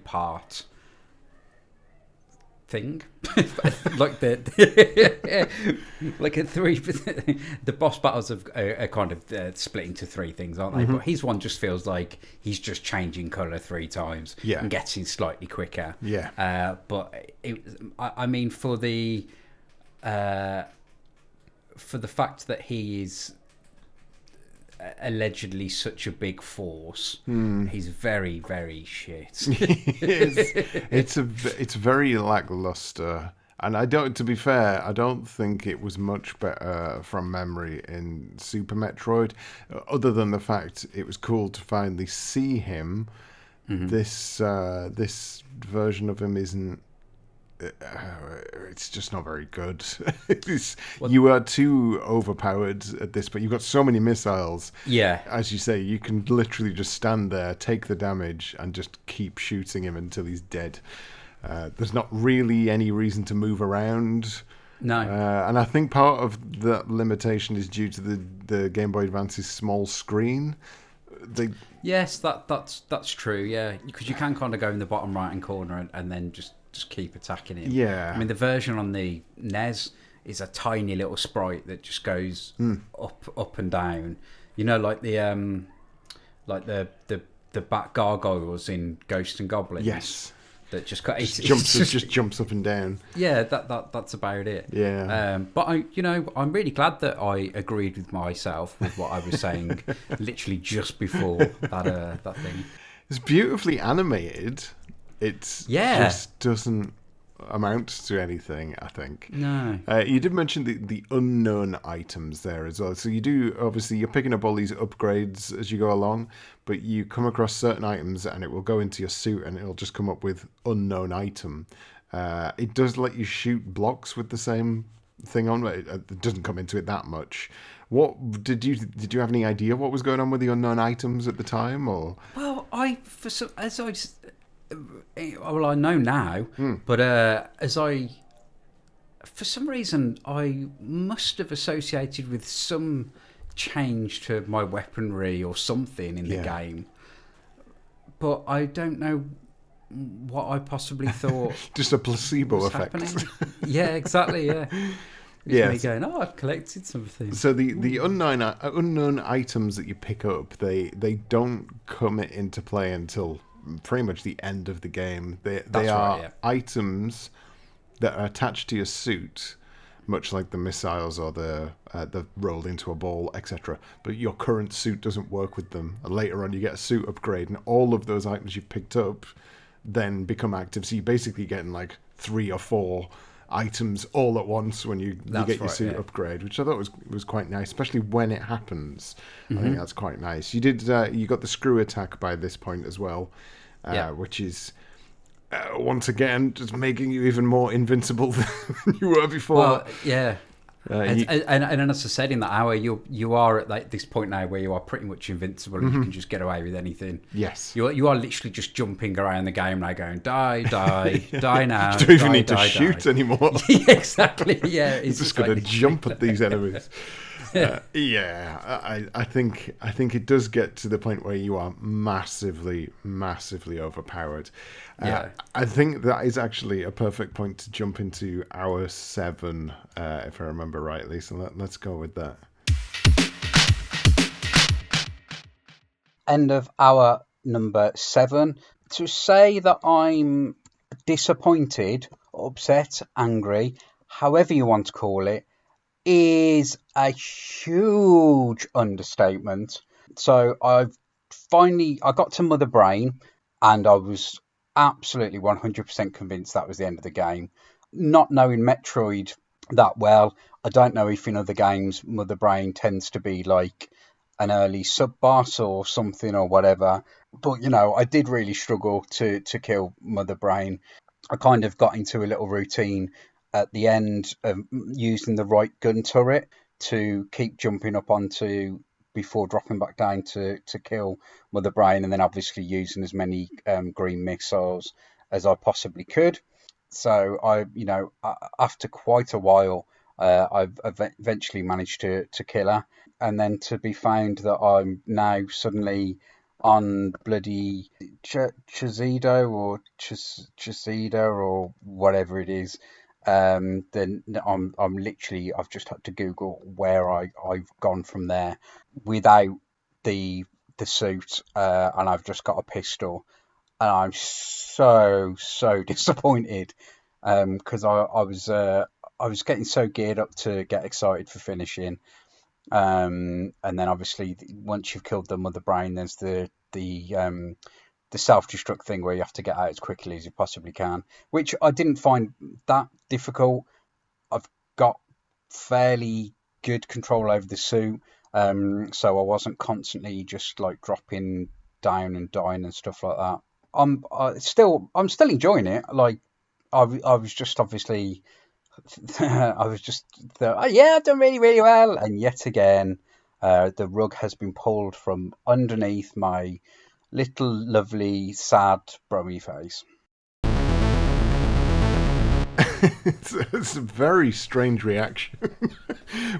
part thing, like the boss battles are kind of split into three things, aren't they? But his one just feels like he's just changing colour 3 times and getting slightly quicker. But I mean, for the fact that he is allegedly such a big force, he's very, very shit. It's very lackluster, and to be fair, I don't think it was much better from memory in Super Metroid, other than the fact it was cool to finally see him. This version of him isn't. It's just not very good. You are too overpowered at this point. You've got so many missiles. Yeah. As you say, you can literally just stand there, take the damage, and just keep shooting him until he's dead. There's not really any reason to move around. No. And I think part of that limitation is due to the Game Boy Advance's small screen. Yes, that's true, yeah. Because you can kind of go in the bottom right-hand corner and then just keep attacking him. Yeah. I mean, the version on the NES is a tiny little sprite that just goes up and down. You know, like the bat gargoyles in Ghosts and Goblins. Yes. That just jumps up and down. Yeah, that's about it. Yeah. But I'm really glad that I agreed with myself with what I was saying literally just before that thing. It's beautifully animated. Just doesn't amount to anything, I think. No. You did mention the unknown items there as well. So you do, obviously, you're picking up all these upgrades as you go along, but you come across certain items and it will go into your suit and it'll just come up with unknown item. It does let you shoot blocks with the same thing on, but it doesn't come into it that much. What did you have any idea what was going on with the unknown items at the time, or? Well, I know now, but for some reason, I must have associated with some change to my weaponry or something in the game, but I don't know what I possibly thought. Just a placebo effect. Happening. Yeah, exactly. Yeah. Yeah. Me going, I've collected something. So the unknown items that you pick up, they don't come into play until pretty much the end of the game. They are items that are attached to your suit, much like the missiles or the rolled into a ball, etc. But your current suit doesn't work with them. And later on, you get a suit upgrade, and all of those items you've picked up then become active. So you're basically getting like 3 or 4 items all at once when you get your suit upgrade, which I thought was quite nice, especially when it happens. I think that's quite nice. You got the screw attack by this point as well, which is once again, just making you even more invincible than you were before. Well, yeah. And as I said, in that hour, you are at like this point now where you are pretty much invincible and you can just get away with anything. Yes. You are literally just jumping around the game now going, die now. You don't even need to shoot anymore. Yeah, exactly, yeah. It's just going to jump at these enemies. I think it does get to the point where you are massively overpowered. I think that is actually a perfect point to jump into hour 7, if I remember rightly. So let's go with that. End of hour number 7. To say that I'm disappointed, upset, angry, however you want to call it, is a huge understatement. So I got to Mother Brain and I was absolutely 100% convinced that was the end of the game. Not knowing Metroid that well, I don't know if in other games Mother Brain tends to be like an early sub-boss or something or whatever. But, I did really struggle to kill Mother Brain. I kind of got into a little routine at the end of using the right gun turret to keep jumping up onto before dropping back down to kill Mother Brain, and then obviously using as many green missiles as I possibly could. So after quite a while, I've eventually managed to kill her, and then to be found that I'm now suddenly on bloody Chizida or whatever it is. Then I've just had to Google where I've gone from there without the suit, and I've just got a pistol, and I'm so disappointed because I was getting so geared up to get excited for finishing, and then obviously once you've killed the Mother Brain, there's the self-destruct thing where you have to get out as quickly as you possibly can, which I didn't find that difficult. I've got fairly good control over the suit, so I wasn't constantly just like dropping down and dying and stuff like that. I'm still enjoying it. Like I was just obviously I've done really well, and yet again the rug has been pulled from underneath my little lovely sad brummy face. It's a very strange reaction.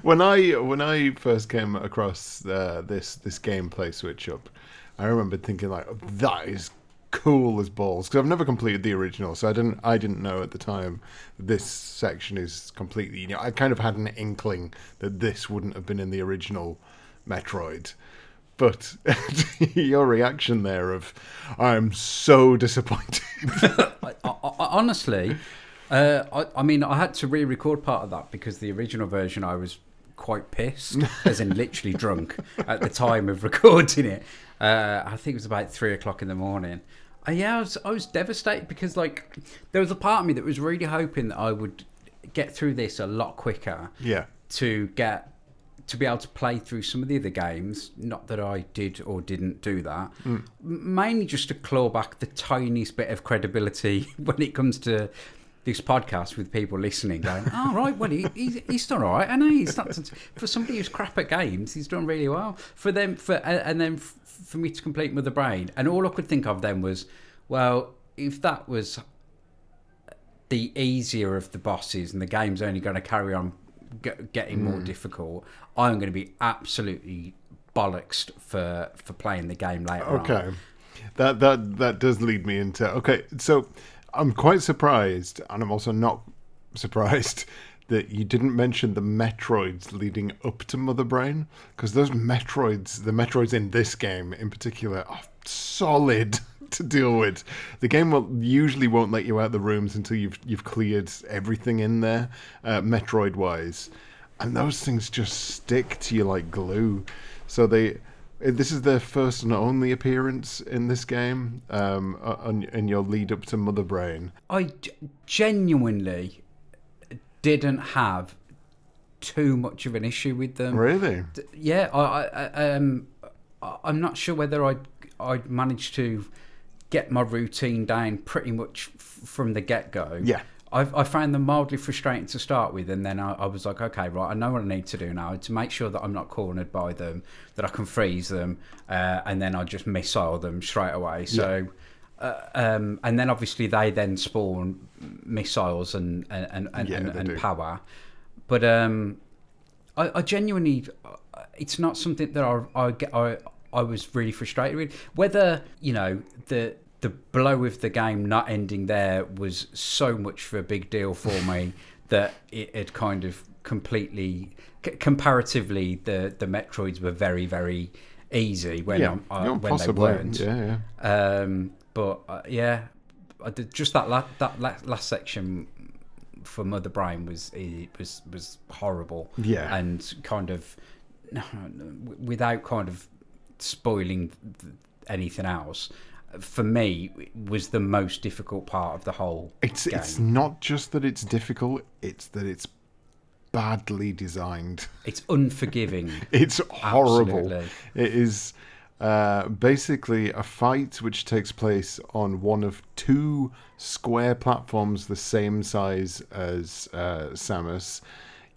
when I first came across this gameplay switch up, I remember thinking like, that is cool as balls, because I've never completed the original, so I didn't know at the time this section is completely. I kind of had an inkling that this wouldn't have been in the original Metroid. But your reaction there of, I'm so disappointed. Honestly, I mean, I had to re-record part of that because the original version I was quite pissed, as in literally drunk, at the time of recording it. I think it was about 3:00 in the morning. I was devastated because like there was a part of me that was really hoping that I would get through this a lot quicker. Yeah. To be able to play through some of the other games, not that I did or didn't do that, mainly just to claw back the tiniest bit of credibility when it comes to this podcast with people listening going, oh, right, well, he's done all right. I know he's not, for somebody who's crap at games, he's done really well. For me to complete Mother Brain, and all I could think of then was, well, if that was the easier of the bosses and the game's only going to carry on getting more difficult, I'm going to be absolutely bollocksed for playing the game later on. Okay, that does lead me into, okay, so I'm quite surprised, and I'm also not surprised that you didn't mention the Metroids leading up to Mother Brain, because those Metroids, the Metroids in this game in particular, are solid to deal with. The game usually won't let you out the rooms until you've cleared everything in there, Metroid wise, and those things just stick to you like glue. So this is their first and only appearance in this game, in your lead up to Mother Brain. I genuinely didn't have too much of an issue with them. Really? Yeah, I'm not sure whether I'd managed to get my routine down pretty much from the get-go. Yeah. I found them mildly frustrating to start with, and then I was like, okay, right, I know what I need to do now to make sure that I'm not cornered by them, that I can freeze them, and then I just missile them straight away. So, and then obviously they then spawn missiles and power. But I genuinely, it's not something that I was really frustrated with. Whether, you know, the blow of the game not ending there was so much of a big deal for me that it had kind of completely, comparatively, the Metroids were very, very easy when they weren't. I did just that last section for Mother Brain was horrible. Yeah, and kind of without kind of spoiling anything else. For me, was the most difficult part of the whole game. It's not just that it's difficult, it's that it's badly designed. It's unforgiving. It's horrible. Absolutely. It is basically a fight which takes place on one of two square platforms the same size as Samus.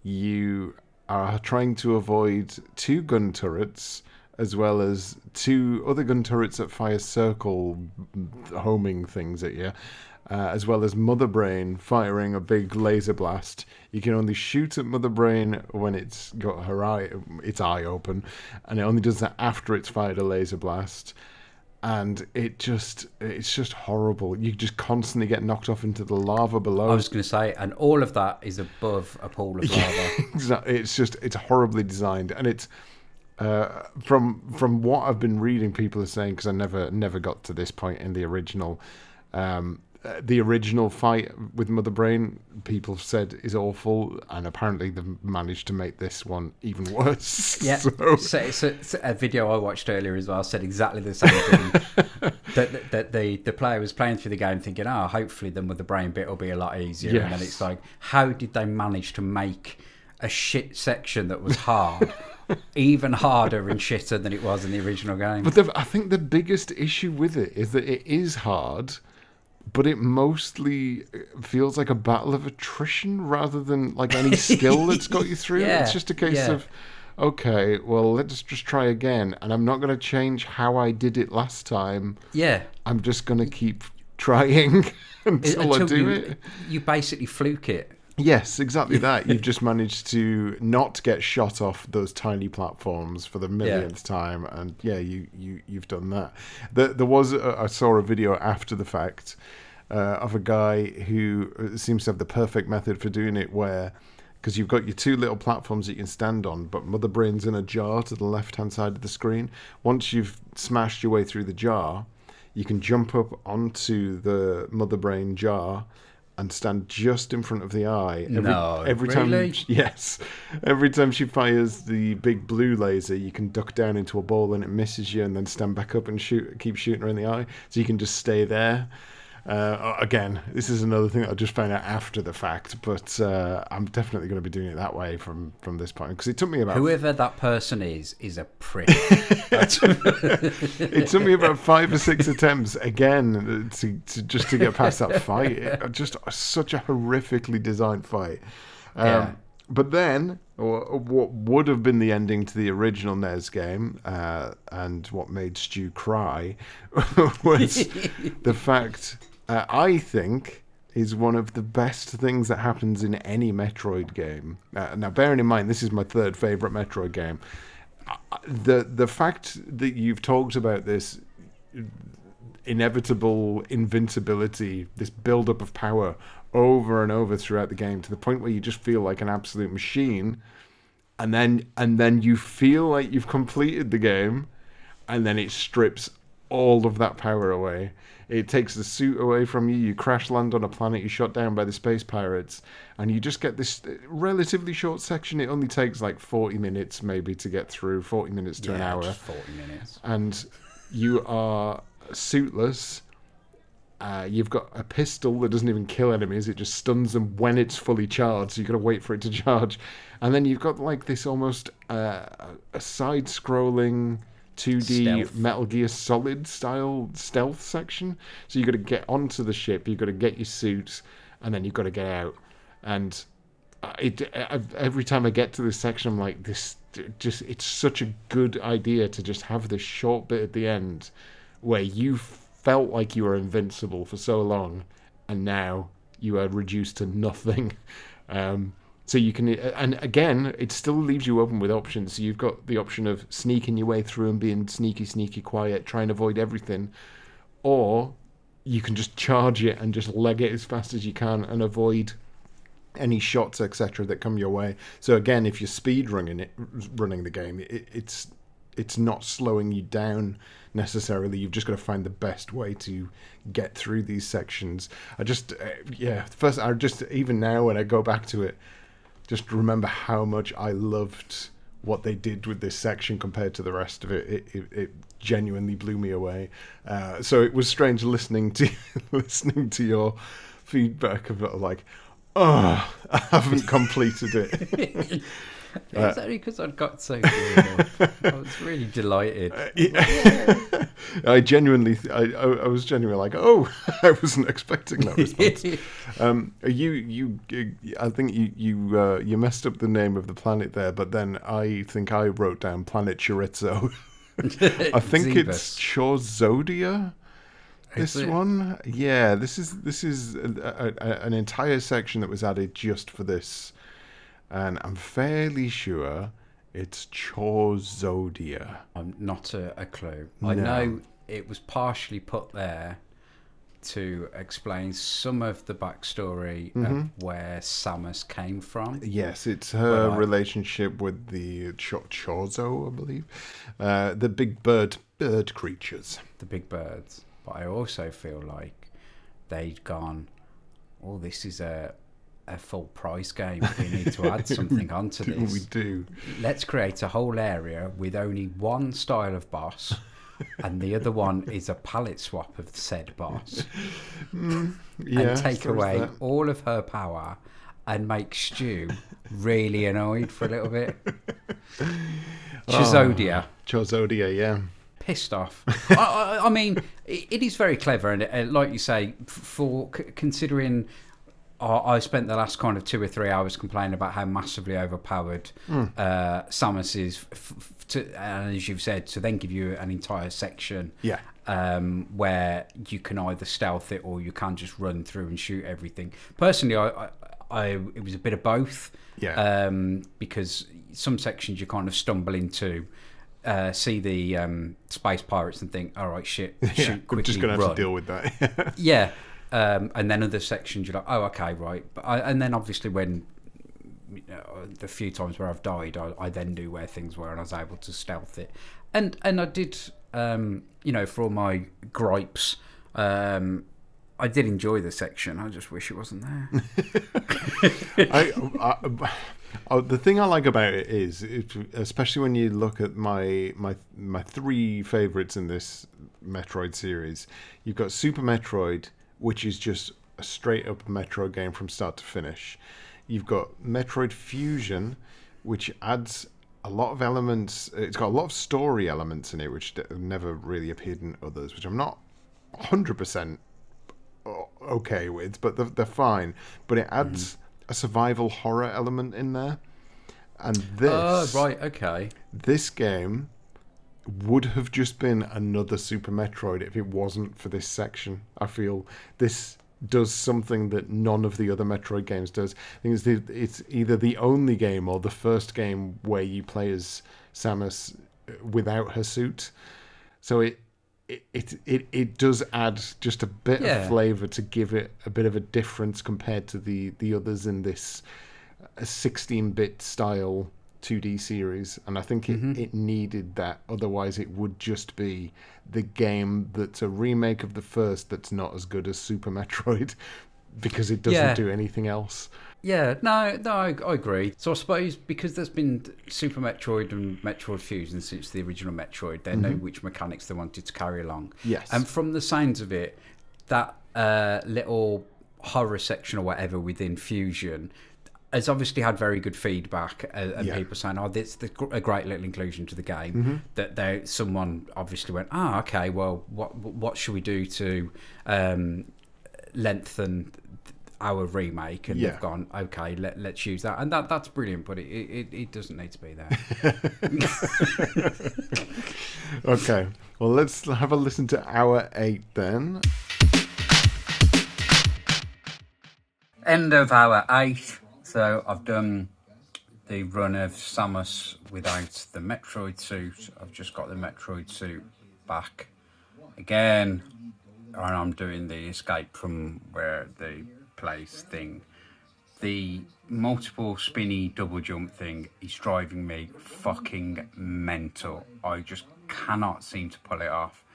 You are trying to avoid two gun turrets, as well as two other gun turrets that fire circle homing things at you, as well as Mother Brain firing a big laser blast. You can only shoot at Mother Brain when it's got its eye open, and it only does that after it's fired a laser blast. And it's just horrible. You just constantly get knocked off into the lava below. I was going to say, and all of that is above a pool of lava. Exactly. It's horribly designed, and it's from what I've been reading, people are saying, because I never got to this point in the original. The original fight with Mother Brain, people said is awful, and apparently they've managed to make this one even worse. Yeah, so a video I watched earlier as well said exactly the same thing. that the player was playing through the game thinking, hopefully the Mother Brain bit will be a lot easier. Yes. And then it's like, how did they manage to make a shit section that was hard even harder and shitter than it was in the original game? But I think the biggest issue with it is that it is hard, but it mostly feels like a battle of attrition rather than like any skill that's got you through. Yeah, it's just a case of, okay, well, let's just try again. And I'm not going to change how I did it last time. Yeah. I'm just going to keep trying until I do it. You basically fluke it. Yes, exactly that. You've just managed to not get shot off those tiny platforms for the millionth time, and you've done that. I saw a video after the fact of a guy who seems to have the perfect method for doing it, where, because you've got your two little platforms that you can stand on, but Mother Brain's in a jar to the left-hand side of the screen. Once you've smashed your way through the jar, you can jump up onto the Mother Brain jar and stand just in front of the eye. Every really? time, yes. Every time she fires the big blue laser, you can duck down into a ball and it misses you, and then stand back up and keep shooting her in the eye. So you can just stay there. Again, this is another thing that I just found out after the fact, but I'm definitely going to be doing it that way from this point, because it took me about... Whoever that person is a prick. It took me about 5 or 6 attempts, again, to get past that fight. Just such a horrifically designed fight. But then, what would have been the ending to the original NES game, and what made Stu cry, was the fact... I think is one of the best things that happens in any Metroid game. Now, bearing in mind, this is my third favourite Metroid game. The fact that you've talked about this inevitable invincibility, this build-up of power over and over throughout the game, to the point where you just feel like an absolute machine, and then you feel like you've completed the game, and then it strips all of that power away. It takes the suit away from you. You crash land on a planet. You're shot down by the space pirates, and you just get this relatively short section. It only takes like 40 minutes maybe to get through, 40 minutes to an hour. Just 40 minutes. And you are suitless. You've got a pistol that doesn't even kill enemies. It just stuns them when it's fully charged. So you've got to wait for it to charge. And then you've got like this almost a side-scrolling 2D Stealth. Metal Gear Solid style stealth section. So you got to get onto the ship, you got to get your suit, and then you've got to get out. And every time I get to this section, I'm like, it's such a good idea to just have this short bit at the end where you felt like you were invincible for so long, and now you are reduced to nothing. So you can, and again, it still leaves you open with options. So you've got the option of sneaking your way through and being sneaky quiet, trying to avoid everything, or you can just charge it and just leg it as fast as you can and avoid any shots, etc., that come your way. So again, if you're speed running the game, it's not slowing you down necessarily. You've just got to find the best way to get through these sections. Even now when I go back to it, just remember how much I loved what they did with this section compared to the rest of it. It genuinely blew me away. So it was strange listening to your feedback of it, like, oh, I haven't completed it. It's only because I'd got so good. I was really delighted. I was genuinely like, oh, I wasn't expecting that response. I think you messed up the name of the planet there, but then I think I wrote down Planet Chorizo. I think it's Chorzodia. This one, yeah, this is an entire section that was added just for this. And I'm fairly sure it's Chorzodia. I'm not a clue. I know it was partially put there to explain some of the backstory of where Samus came from. Yes, it's her relationship with the Chorzo, I believe. The big bird creatures. The big birds. But I also feel like they'd gone, oh, this is a full price game. We need to add something onto this. We do. Let's create a whole area with only one style of boss, and the other one is a palette swap of the said boss. And take away all of her power and make Stu really annoyed for a little bit. Chorzodia, yeah. Pissed off. I mean, it is very clever, and like you say, for considering I spent the last kind of 2 or 3 hours complaining about how massively overpowered Samus is, and as you've said, to then give you an entire section where you can either stealth it or you can just run through and shoot everything. Personally, it was a bit of both, because some sections you kind of stumble into, see the space pirates and think, all right, shit, shoot quickly, I'm just going to have to deal with that. Yeah. And then other sections you're like, oh, okay, right. But and then obviously when the few times where I've died, I then do where things were, and I was able to stealth it. And I did, for all my gripes, I did enjoy the section. I just wish it wasn't there. The thing I like about it is, especially when you look at my 3 favourites in this Metroid series, you've got Super Metroid, which is just a straight-up Metroid game from start to finish. You've got Metroid Fusion, which adds a lot of elements. It's got a lot of story elements in it, which never really appeared in others, which I'm not 100% okay with, but they're fine. But it adds a survival horror element in there. And this... right, okay. This game would have just been another Super Metroid if it wasn't for this section. I feel this does something that none of the other Metroid games does. I think it's either the only game or the first game where you play as Samus without her suit. So it does add just a bit of flavour to give it a bit of a difference compared to the others in this 16-bit style 2D series, and I think it needed that. Otherwise it would just be the game that's a remake of the first that's not as good as Super Metroid, because it doesn't do anything else. I agree. So I suppose because there's been Super Metroid and Metroid Fusion since the original Metroid, they know which mechanics they wanted to carry along. Yes. And from the sounds of it, that little horror section or whatever within Fusion, has obviously had very good feedback, and people saying, "Oh, this is a great little inclusion to the game." That someone obviously went, okay, well, what should we do to lengthen our remake? And they've gone, okay, let's use that, and that's brilliant. But it doesn't need to be there. Okay, well, let's have a listen to Hour 8 then. End of Hour 8. So I've done the run of Samus without the Metroid suit. I've just got the Metroid suit back again, and I'm doing the escape from where the place thing. The multiple spinny double jump thing is driving me fucking mental. I just cannot seem to pull it off.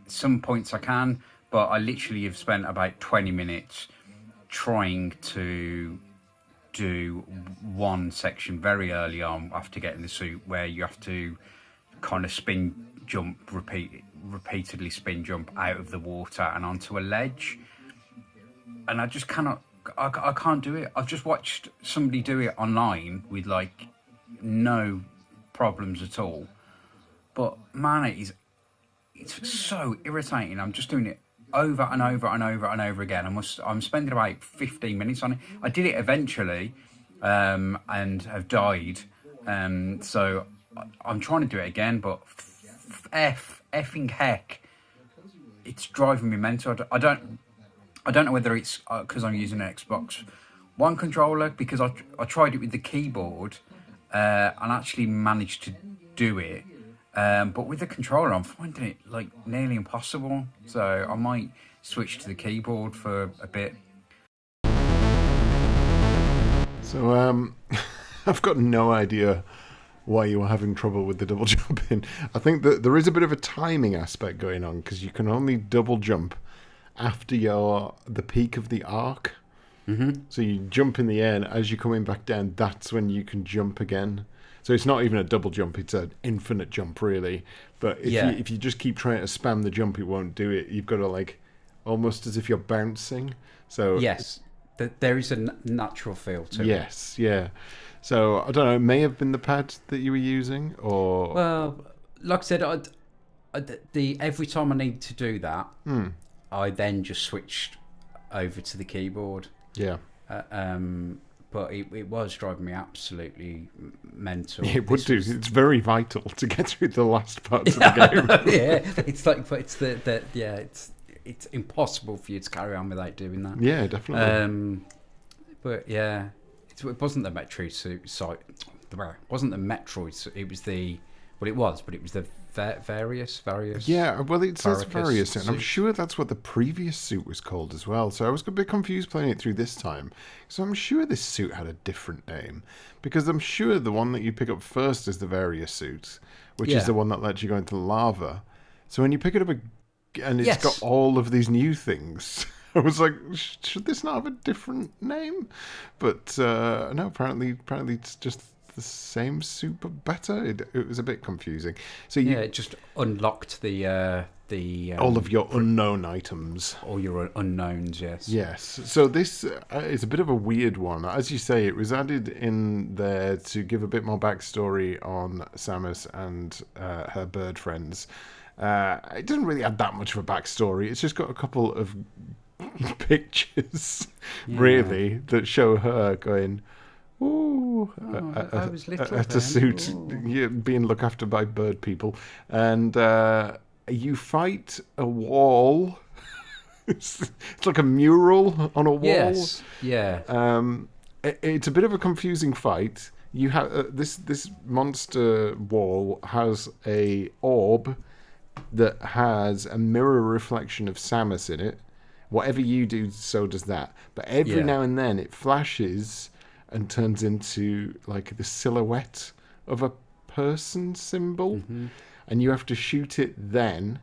Some points I can, but I literally have spent about 20 minutes trying to do one section very early on after getting the suit, where you have to kind of repeatedly spin jump out of the water and onto a ledge, and I just cannot. I can't do it. I've just watched somebody do it online with like no problems at all, but man, it's so irritating. I'm just doing it over and over and over and over again. I'm spending about 15 minutes on it. I did it eventually, and have died. So I'm trying to do it again, but effing heck, it's driving me mental. I don't know whether it's because I'm using an Xbox One controller, because I tried it with the keyboard and actually managed to do it. But with the controller, I'm finding it like nearly impossible. So I might switch to the keyboard for a bit. So I've got no idea why you were having trouble with the double jumping. I think that there is a bit of a timing aspect going on, because you can only double jump after the peak of the arc. Mm-hmm. So you jump in the air, and as you're coming back down, that's when you can jump again. So it's not even a double jump, it's an infinite jump, really. But if you just keep trying to spam the jump, it won't do it. You've got to, like, almost as if you're bouncing. So yes, there is a natural feel to it. Yes, yeah. So, I don't know, it may have been the pad that you were using, or... Well, like I said, every time I need to do that, I then just switched over to the keyboard. Yeah. But it was driving me absolutely mental. It would do. It's very vital to get through the last parts of the game. Yeah, it's like, but it's it's impossible for you to carry on without doing that. Yeah, definitely. But yeah, it wasn't the Metroid suit. It wasn't the Metroid suit. It was the it was the various. Yeah, well, it says various, and I'm sure that's what the previous suit was called as well. So I was a bit confused playing it through this time. So I'm sure this suit had a different name, because I'm sure the one that you pick up first is the various suit, which is the one that lets you go into lava. So when you pick it up and it's got all of these new things, I was like, should this not have a different name? But no, apparently it's just the same suit but better. It was a bit confusing. So it just unlocked the all of your unknown items, all your unknowns. Yes. So this is a bit of a weird one. As you say, it was added in there to give a bit more backstory on Samus and her bird friends. It doesn't really add that much of a backstory. It's just got a couple of pictures, really, that show her going, ooh, at a suit, being looked after by bird people. And you fight a wall. It's like a mural on a wall. Yes, yeah. It's a bit of a confusing fight. You have this monster wall has a orb that has a mirror reflection of Samus in it. Whatever you do, so does that. But every now and then it flashes and turns into like the silhouette of a person symbol, and you have to shoot it then.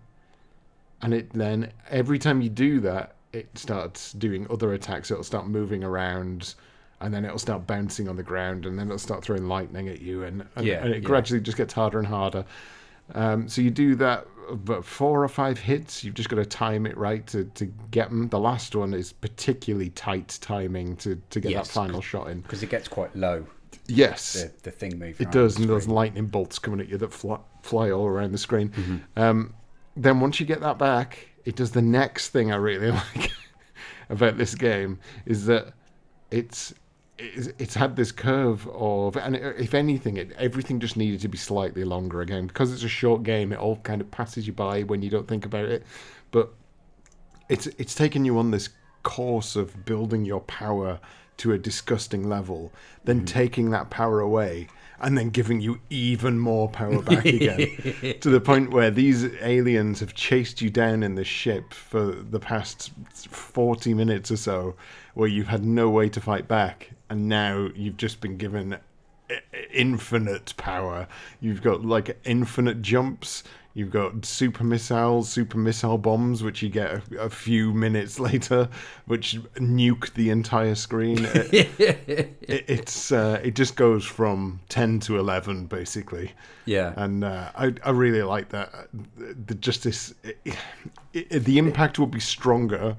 And then every time you do that, it starts doing other attacks. It'll start moving around, and then it'll start bouncing on the ground, and then it'll start throwing lightning at you, and it gradually just gets harder and harder. So you do that, but 4 or 5 hits, you've just got to time it right to get them. The last one is particularly tight timing to get that final shot in. Because it gets quite low. Yes. The thing moving. It does, and there's lightning bolts coming at you that fly all around the screen. Mm-hmm. Then once you get that back, it does the next thing I really like about this game, is that it's had this curve of, and if anything, everything just needed to be slightly longer again. Because it's a short game, it all kind of passes you by when you don't think about it. But it's taken you on this course of building your power to a disgusting level, then taking that power away, and then giving you even more power back again, to the point where these aliens have chased you down in the ship for the past 40 minutes or so, where you've had no way to fight back, and now you've just been given infinite power. You've got like infinite jumps. You've got super missile bombs, which you get a few minutes later, which nuke the entire screen. It just goes from 10 to 11, basically. Yeah. And I really like that. The impact would be stronger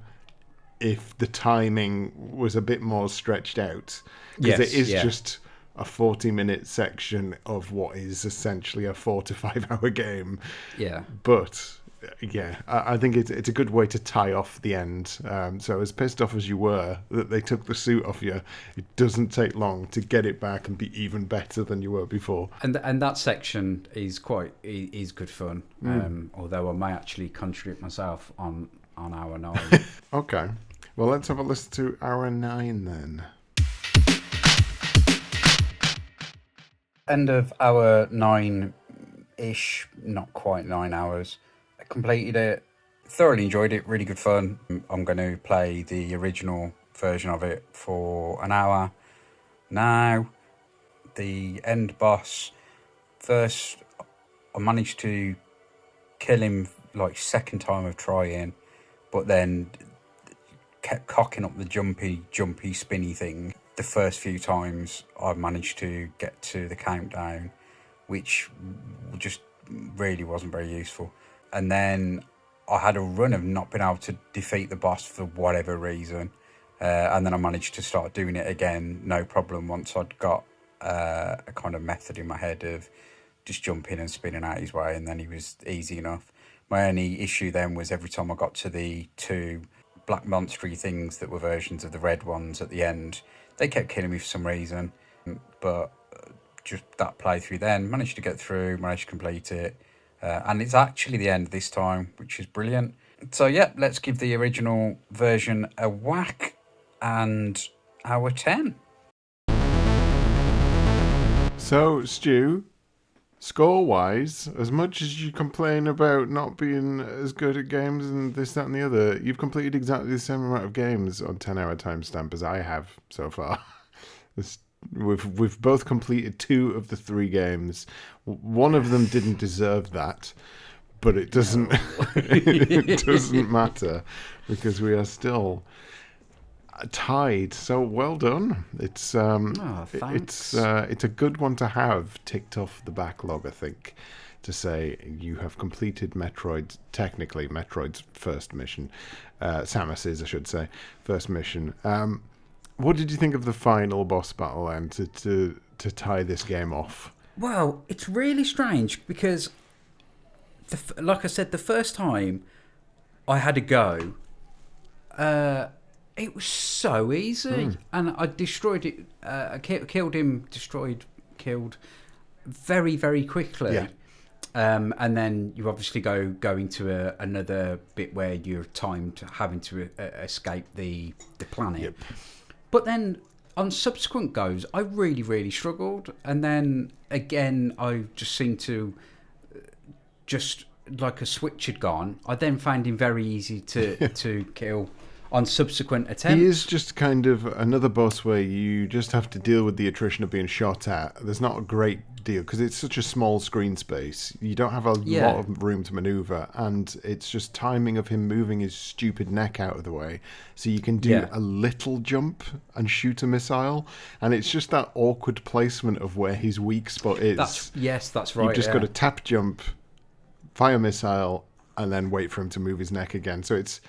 if the timing was a bit more stretched out. Because it is just a 40-minute section of what is essentially a 4 to 5 hour game. Yeah. But yeah, I think it's a good way to tie off the end. So as pissed off as you were that they took the suit off you, it doesn't take long to get it back and be even better than you were before. And that section is good fun. Although I may actually contribute myself on hour 9. Okay. Well, let's have a listen to hour 9 then. End of hour 9-ish, not quite 9 hours. I completed it, thoroughly enjoyed it, really good fun. I'm going to play the original version of it for an hour now. The end boss, first I managed to kill him like second time of trying, but then kept cocking up the jumpy spinny thing. The first few times I managed to get to the countdown, which just really wasn't very useful. And then I had a run of not being able to defeat the boss for whatever reason. And then I managed to start doing it again, no problem, once I'd got a kind of method in my head of just jumping and spinning out his way, and then he was easy enough. My only issue then was every time I got to the 2 black monstery things that were versions of the red ones at the end, they kept killing me for some reason. But just that playthrough then, managed to get through, managed to complete it. And it's actually the end this time, which is brilliant. So yeah, let's give the original version a whack, and hour 10. So, Stu, score-wise, as much as you complain about not being as good at games and this, that and the other, you've completed exactly the same amount of games on 10-hour timestamp as I have so far. We've both completed 2 of the 3 games. One of them didn't deserve that, but it doesn't it doesn't matter, because we are still tied. So well done. It's it's a good one to have ticked off the backlog, I think, to say you have completed Metroid's first mission, Samus's, I should say, first mission. What did you think of the final boss battle then, to tie this game off? Well, it's really strange because, like I said, the first time I had a go, it was so easy, and I destroyed it. I killed very, very quickly. Yeah. And then you obviously go into another bit where you're timed having to escape the planet. Yep. But then on subsequent goes, I really, really struggled. And then again, I just seemed to just like a switch had gone. I then found him very easy to kill on subsequent attempts. He is just kind of another boss where you just have to deal with the attrition of being shot at. There's not a great deal because it's such a small screen space. You don't have a lot of room to maneuver, and it's just timing of him moving his stupid neck out of the way so you can do a little jump and shoot a missile, and it's just that awkward placement of where his weak spot is. That's right. You've just got to tap jump fire missile, and then wait for him to move his neck again. So it's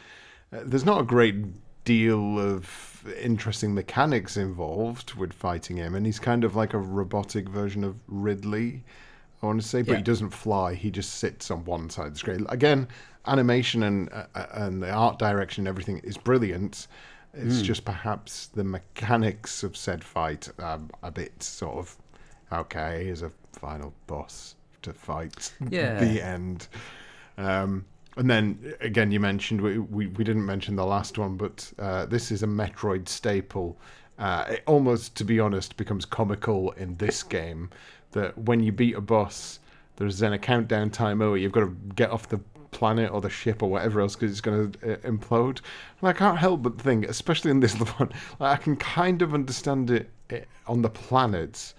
there's not a great deal of interesting mechanics involved with fighting him, and he's kind of like a robotic version of Ridley, I want to say, but he doesn't fly. He just sits on one side of the screen. Again, animation and the art direction and everything is brilliant. It's just perhaps the mechanics of said fight are a bit sort of, okay, here's a final boss to fight. The end. And then, again, you mentioned, we didn't mention the last one, but this is a Metroid staple. It almost, to be honest, becomes comical in this game that when you beat a boss, there's then a countdown timer where you've got to get off the planet or the ship or whatever else because it's going to implode. And I can't help but think, especially in this one, like, I can kind of understand it on the planets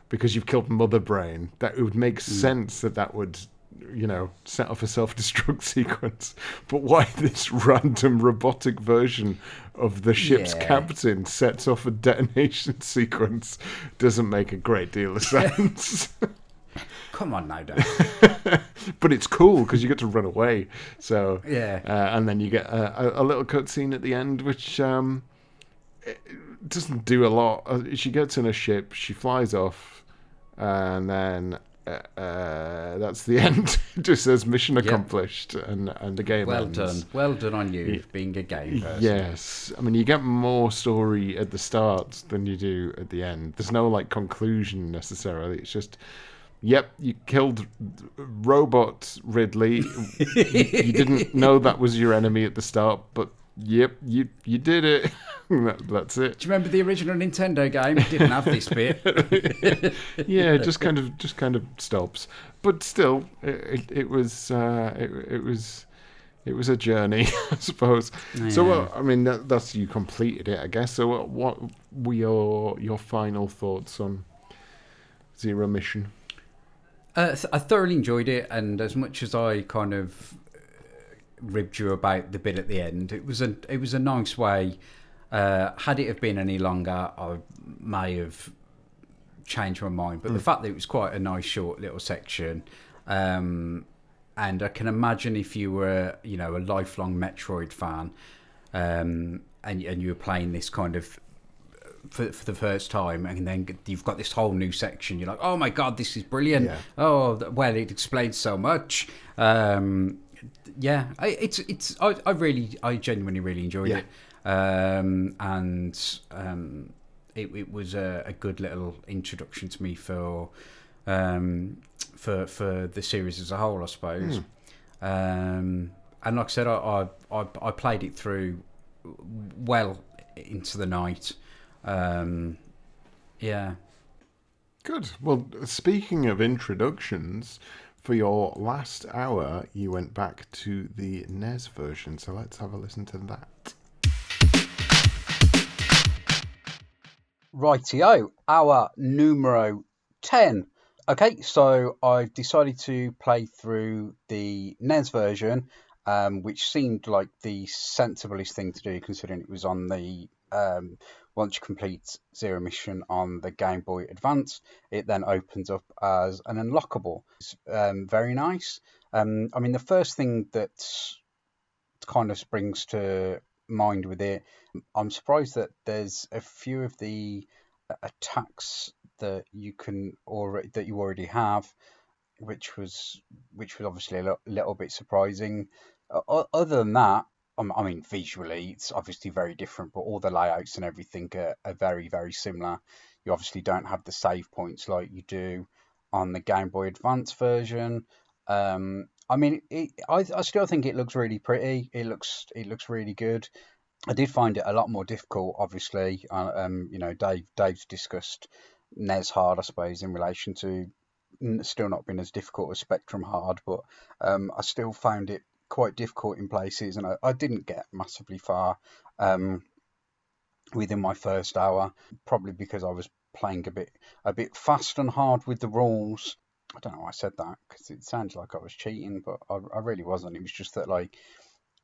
because you've killed Mother Brain. That it would make sense that would, set off a self-destruct sequence. But why this random robotic version of the ship's captain sets off a detonation sequence doesn't make a great deal of sense. Come on now, Dan. But it's cool because you get to run away. So and then you get a little cutscene at the end, which it doesn't do a lot. She gets in a ship, she flies off, and then that's the end. It just says mission accomplished, and the game ends. Well done on you being a game person. Yes, I mean, you get more story at the start than you do at the end. There's no like conclusion necessarily. It's just, yep, you killed robot Ridley. You didn't know that was your enemy at the start, but yep, you did it. That's it. Do you remember the original Nintendo game? It didn't have this bit. Yeah, it just kind of stops. But still, it was a journey, I suppose. Yeah. So, I mean, that's you completed it, I guess. So, what were your final thoughts on Zero Mission? I thoroughly enjoyed it, and as much as I kind of ribbed you about the bit at the end, it was a nice way. Had it have been any longer, I may have changed my mind. But the fact that it was quite a nice short little section, and I can imagine if you were, a lifelong Metroid fan, and you were playing this kind of for the first time, and then you've got this whole new section. You're like, oh my god, this is brilliant! Yeah. Oh, well, it explains so much. I genuinely really enjoyed it. It was a good little introduction to me for the series as a whole, I suppose. And like I said, I played it through well into the night. Good. Well, speaking of introductions, for your last hour, you went back to the NES version, so let's have a listen to that. Rightio, hour numero 10. Okay, so I've decided to play through the NES version, which seemed like the sensiblest thing to do, considering it was on the once you complete Zero Mission on the Game Boy Advance, it then opens up as an unlockable. It's very nice. I mean, the first thing that kind of springs to mind with it, I'm surprised that there's a few of the attacks that you already have, which was obviously a little bit surprising. Other than that, I mean, visually it's obviously very different, but all the layouts and everything are very, very similar. You obviously don't have the save points like you do on the Game Boy Advance version. I mean, I still think it looks really pretty. It looks really good. I did find it a lot more difficult, obviously. Dave's discussed NES Hard, I suppose, in relation to still not being as difficult as Spectrum Hard, but I still found it quite difficult in places, and I didn't get massively far within my first hour, probably because I was playing a bit fast and hard with the rules. I don't know why I said that, because it sounds like I was cheating, but I really wasn't. It was just that, like,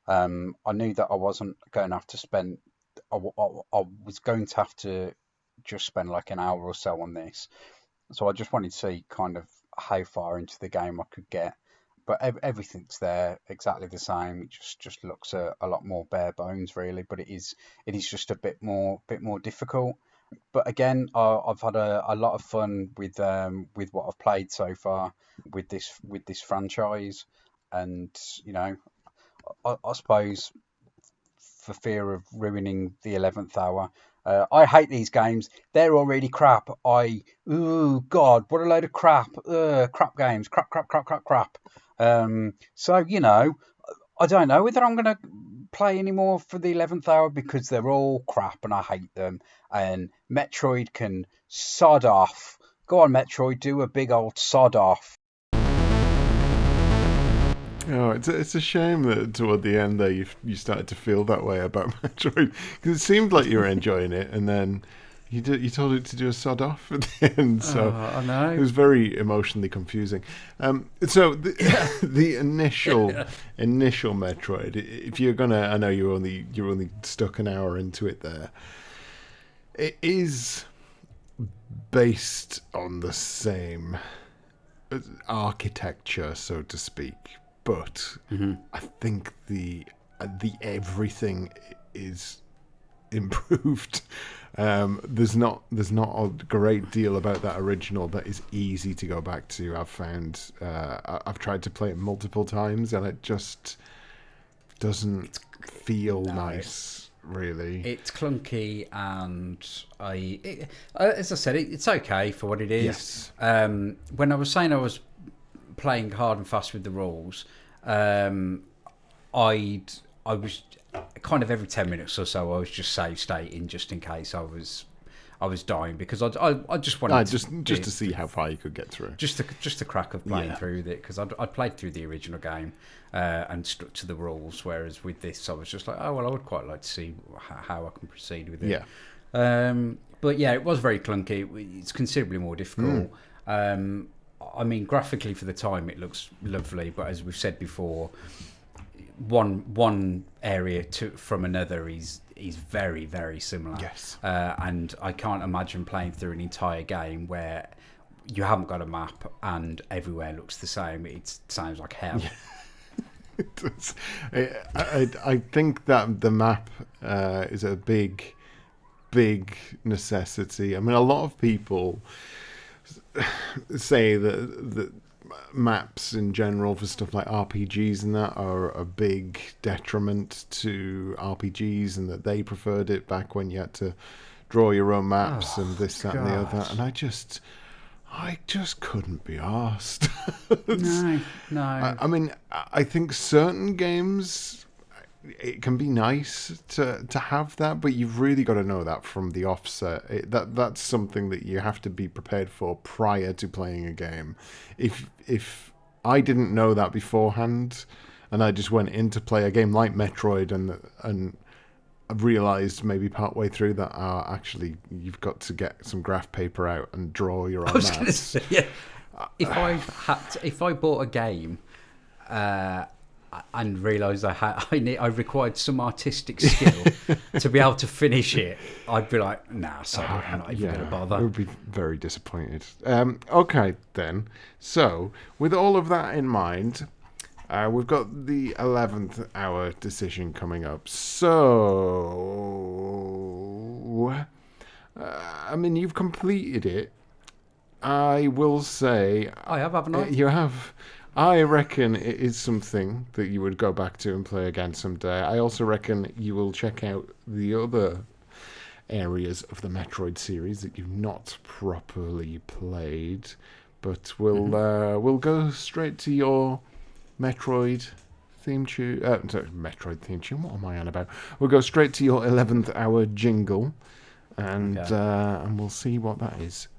I knew that I wasn't going to have to spend. I was going to have to just spend like an hour or so on this, so I just wanted to see kind of how far into the game I could get but everything's there exactly the same. It just looks a lot more bare bones, really. But it is just a bit more difficult. But again, I've had a lot of fun with what I've played so far with this franchise, and I suppose for fear of ruining the 11th hour. I hate these games. They're already crap. God, what a load of crap. Crap games. Crap. So, I don't know whether I'm going to play anymore for the 11th hour because they're all crap and I hate them. And Metroid can sod off. Go on, Metroid, do a big old sod off. Oh, it's a shame that toward the end there you started to feel that way about Metroid, because it seemed like you were enjoying it, and then you told it to do a sod off at the end. So I know. It was very emotionally confusing. So the initial Metroid, if you're gonna, I know you're only stuck an hour into it there. It is based on the same architecture, so to speak. But I think the everything is improved. There's not a great deal about that original that is easy to go back to. I've found I've tried to play it multiple times and it just doesn't feel nice, really. It's clunky, and as I said, it's okay for what it is. Yes. When I was saying I was playing hard and fast with the rules, I was kind of every 10 minutes or so I was just save stating just in case I was dying, because I just wanted just to see how far you could get through, just the crack of playing through it, because I'd played through the original game and stuck to the rules, whereas with this I was just like, oh well, I would quite like to see how I can proceed with it. But yeah, it was very clunky. It's considerably more difficult. I mean, graphically for the time it looks lovely, but as we've said before, one area from another is very, very similar. Yes. And I can't imagine playing through an entire game where you haven't got a map and everywhere looks the same. It sounds like hell. It does. I think that the map is a big necessity. I mean, a lot of people say that maps in general for stuff like RPGs and that are a big detriment to RPGs, and that they preferred it back when you had to draw your own maps and this, that, and the other. And I just couldn't be arsed. No. I mean, I think certain games, it can be nice to have that, but you've really got to know that from the offset. That's something that you have to be prepared for prior to playing a game. If I didn't know that beforehand, and I just went in to play a game like Metroid and realised maybe partway through that actually you've got to get some graph paper out and draw your own maps. If I bought a game and realised I required some artistic skill to be able to finish it, I'd be like, nah, sorry, I'm not even going to bother. I would be very disappointed. Okay, then. So, with all of that in mind, we've got the 11th hour decision coming up. So, I mean, you've completed it. I will say... I have, haven't I? You have... I reckon it is something that you would go back to and play again someday. I also reckon you will check out the other areas of the Metroid series that you've not properly played. But we'll go straight to your Metroid theme tune. Metroid theme tune. What am I on about? We'll go straight to your 11th hour jingle, and we'll see what that is.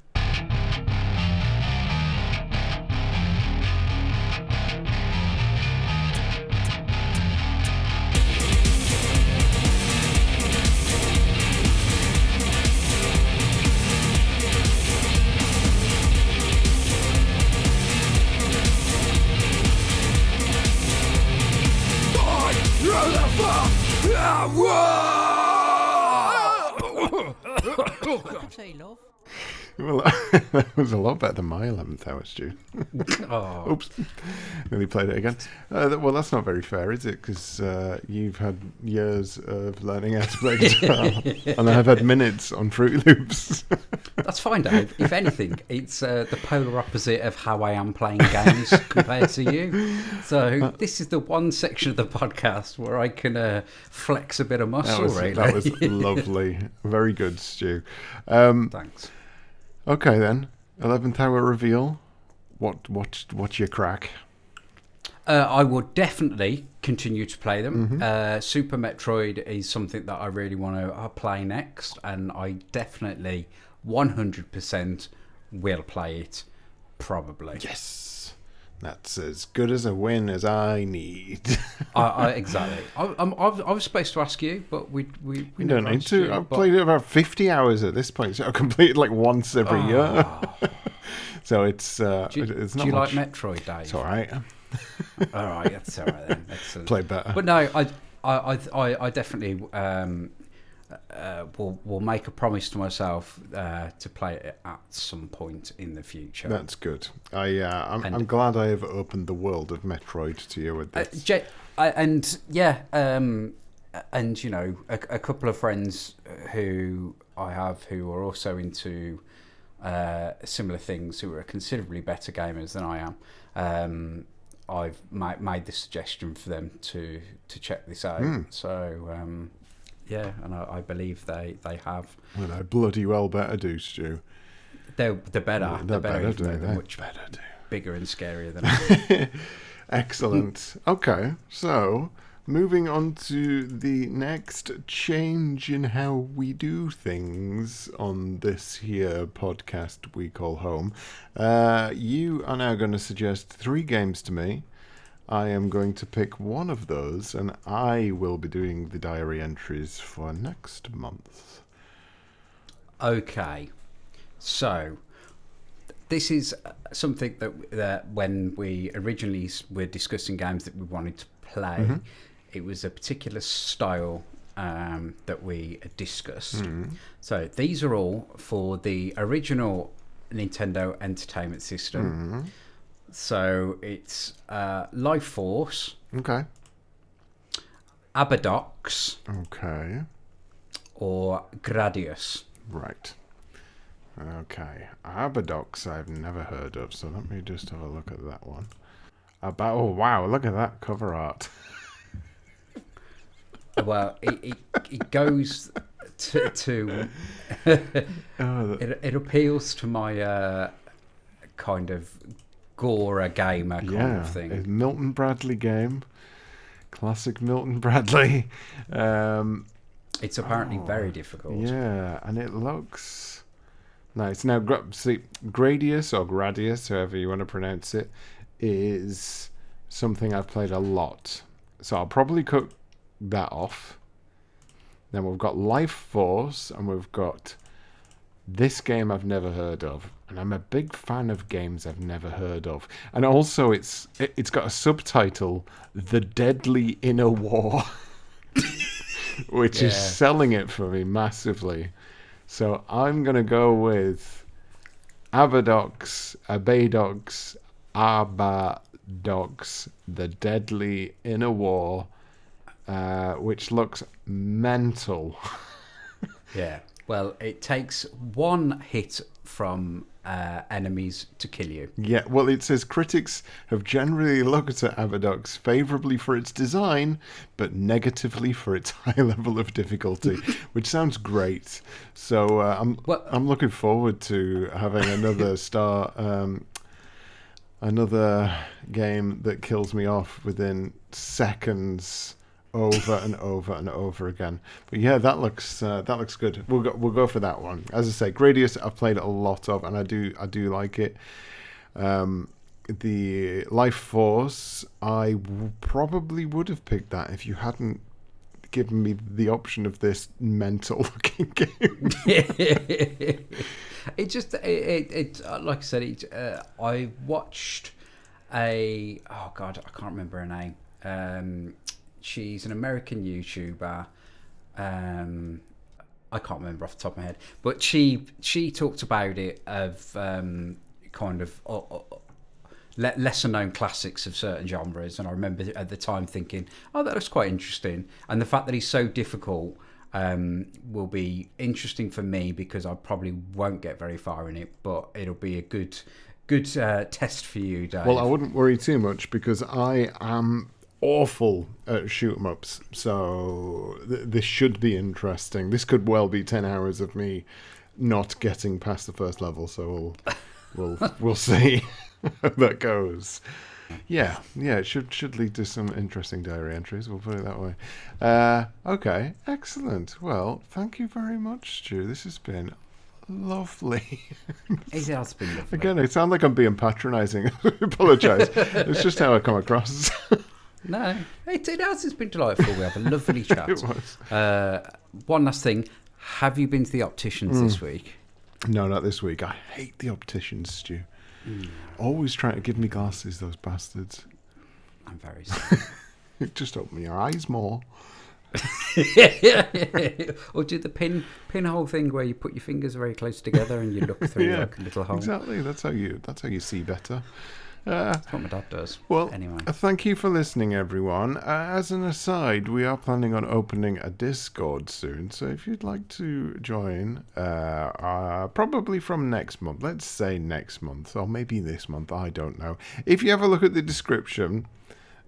Well, that was a lot better than my 11th Hour, Stu. Oh. Oops. Nearly played it again. Well, that's not very fair, is it? Because you've had years of learning how to play guitar, and I've had minutes on Fruit Loops. That's fine, Dave. If anything, it's the polar opposite of how I am playing games compared to you. So this is the one section of the podcast where I can flex a bit of muscle, really. That was lovely. Very good, Stu. Thanks. Okay, then. 11th Hour reveal. What's your crack? I will definitely continue to play them. Mm-hmm. Super Metroid is something that I really want to play next, and I definitely 100% will play it, probably. Yes. That's as good as a win as I need. Exactly. I was supposed to ask you, but we don't need to. I've played it about 50 hours at this point, so I've completed like once every year. So it's not do you much. like Metroid, Dave? It's all right. All right, that's all right then. Excellent. Play better. But no, I definitely will make a promise to myself to play it at some point in the future. That's good. I'm glad I have opened the world of Metroid to you with this. And you know, a couple of friends who I have who are also into similar things, who are considerably better gamers than I am. I've made the suggestion for them to check this out. So yeah, and I believe they have. Well, I bloody well better do, Stu. They're better. They're better. They're much better do. Bigger and scarier than I. Excellent. Okay, so moving on to the next change in how we do things on this here podcast we call home. You are now going to suggest 3 games to me. I am going to pick one of those, and I will be doing the diary entries for next month. Okay, so this is something that when we originally were discussing games that we wanted to play, it was a particular style that we discussed. So these are all for the original Nintendo Entertainment System. So it's Life Force. Okay. Abadox. Okay. Or Gradius. Right. Okay. Abadox I've never heard of, so let me just have a look at that one. Oh, wow, look at that cover art. Well, it goes to it appeals to my kind of gore gamer kind of thing. It's Milton Bradley game. Classic Milton Bradley. It's apparently very difficult. Yeah, and it looks nice. Now, Gradius or Gradius, however you want to pronounce it, is something I've played a lot. So I'll probably cut that off. Then we've got Life Force, and we've got this game I've never heard of. And I'm a big fan of games I've never heard of. And also it's got a subtitle, The Deadly Inner War, which is selling it for me massively. So I'm going to go with Abadox, The Deadly Inner War, which looks mental. Yeah. Well, it takes 1 hit from enemies to kill you. Yeah, well, it says critics have generally looked at Abadox favourably for its design, but negatively for its high level of difficulty, which sounds great. So I'm looking forward to having another another game that kills me off within seconds, over and over and over again. But yeah, that looks good. We'll go for that one. As I say, Gradius I've played a lot of, and I do like it. The Life Force, I probably would have picked that if you hadn't given me the option of this mental looking game. It just like I said, I watched I can't remember her name. She's an American YouTuber. I can't remember off the top of my head, but she talked about it of kind of lesser known classics of certain genres, and I remember at the time thinking, oh, that looks quite interesting, and the fact that he's so difficult will be interesting for me because I probably won't get very far in it, but it'll be a good test for you, Dave. Well, I wouldn't worry too much because I am awful at shoot 'em ups, so this should be interesting. This could well be 10 hours of me not getting past the first level, so we'll see how that goes. Yeah, it should lead to some interesting diary entries, we'll put it that way. Okay, excellent. Well, thank you very much, Stu. This has been lovely. It has been lovely. Again, it sounds like I'm being patronising. I apologise. It's just how I come across. No, it has. It's been delightful. We have a lovely chat. It was. One last thing. Have you been to the opticians this week? No, not this week. I hate the opticians, Stu. Always trying to give me glasses, those bastards. I'm very sorry. Just open your eyes more. Or do the pinhole thing where you put your fingers very close together and you look through like a little hole. Exactly. That's how you see better. That's what my dad does. Well, anyway, thank you for listening, everyone. As an aside, we are planning on opening a Discord soon, so if you'd like to join, probably from next month, let's say next month, or maybe this month, I don't know. If you have a look at the description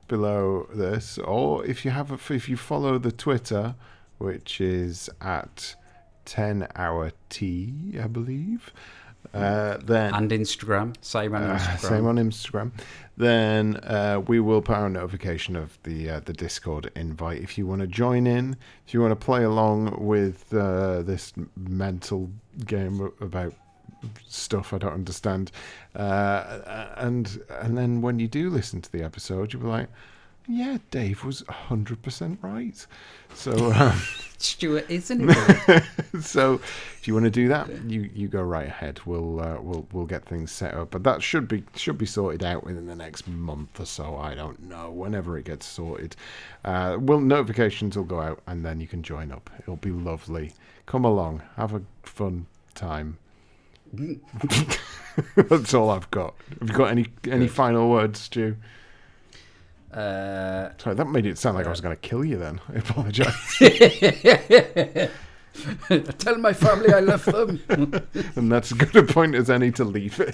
below this, or if you follow the Twitter, which is at 10hourT, I believe. Then and Instagram, same on Instagram. Then we will put out a notification of the Discord invite if you want to join in, if you want to play along with this mental game about stuff I don't understand, and then when you do listen to the episode, you'll be like, yeah, Dave was 100% right. So Stuart, isn't it? So if you want to do that, you go right ahead. We'll get things set up, but that should be sorted out within the next month or so. I don't know, whenever it gets sorted. Notifications will go out, and then you can join up. It'll be lovely. Come along, have a fun time. That's all I've got. Have you got any final words, Stu? Sorry, that made it sound like I was going to kill you then. I apologise. Tell my family I love them. And that's as good a point as any to leave it.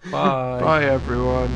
Bye. Bye, everyone.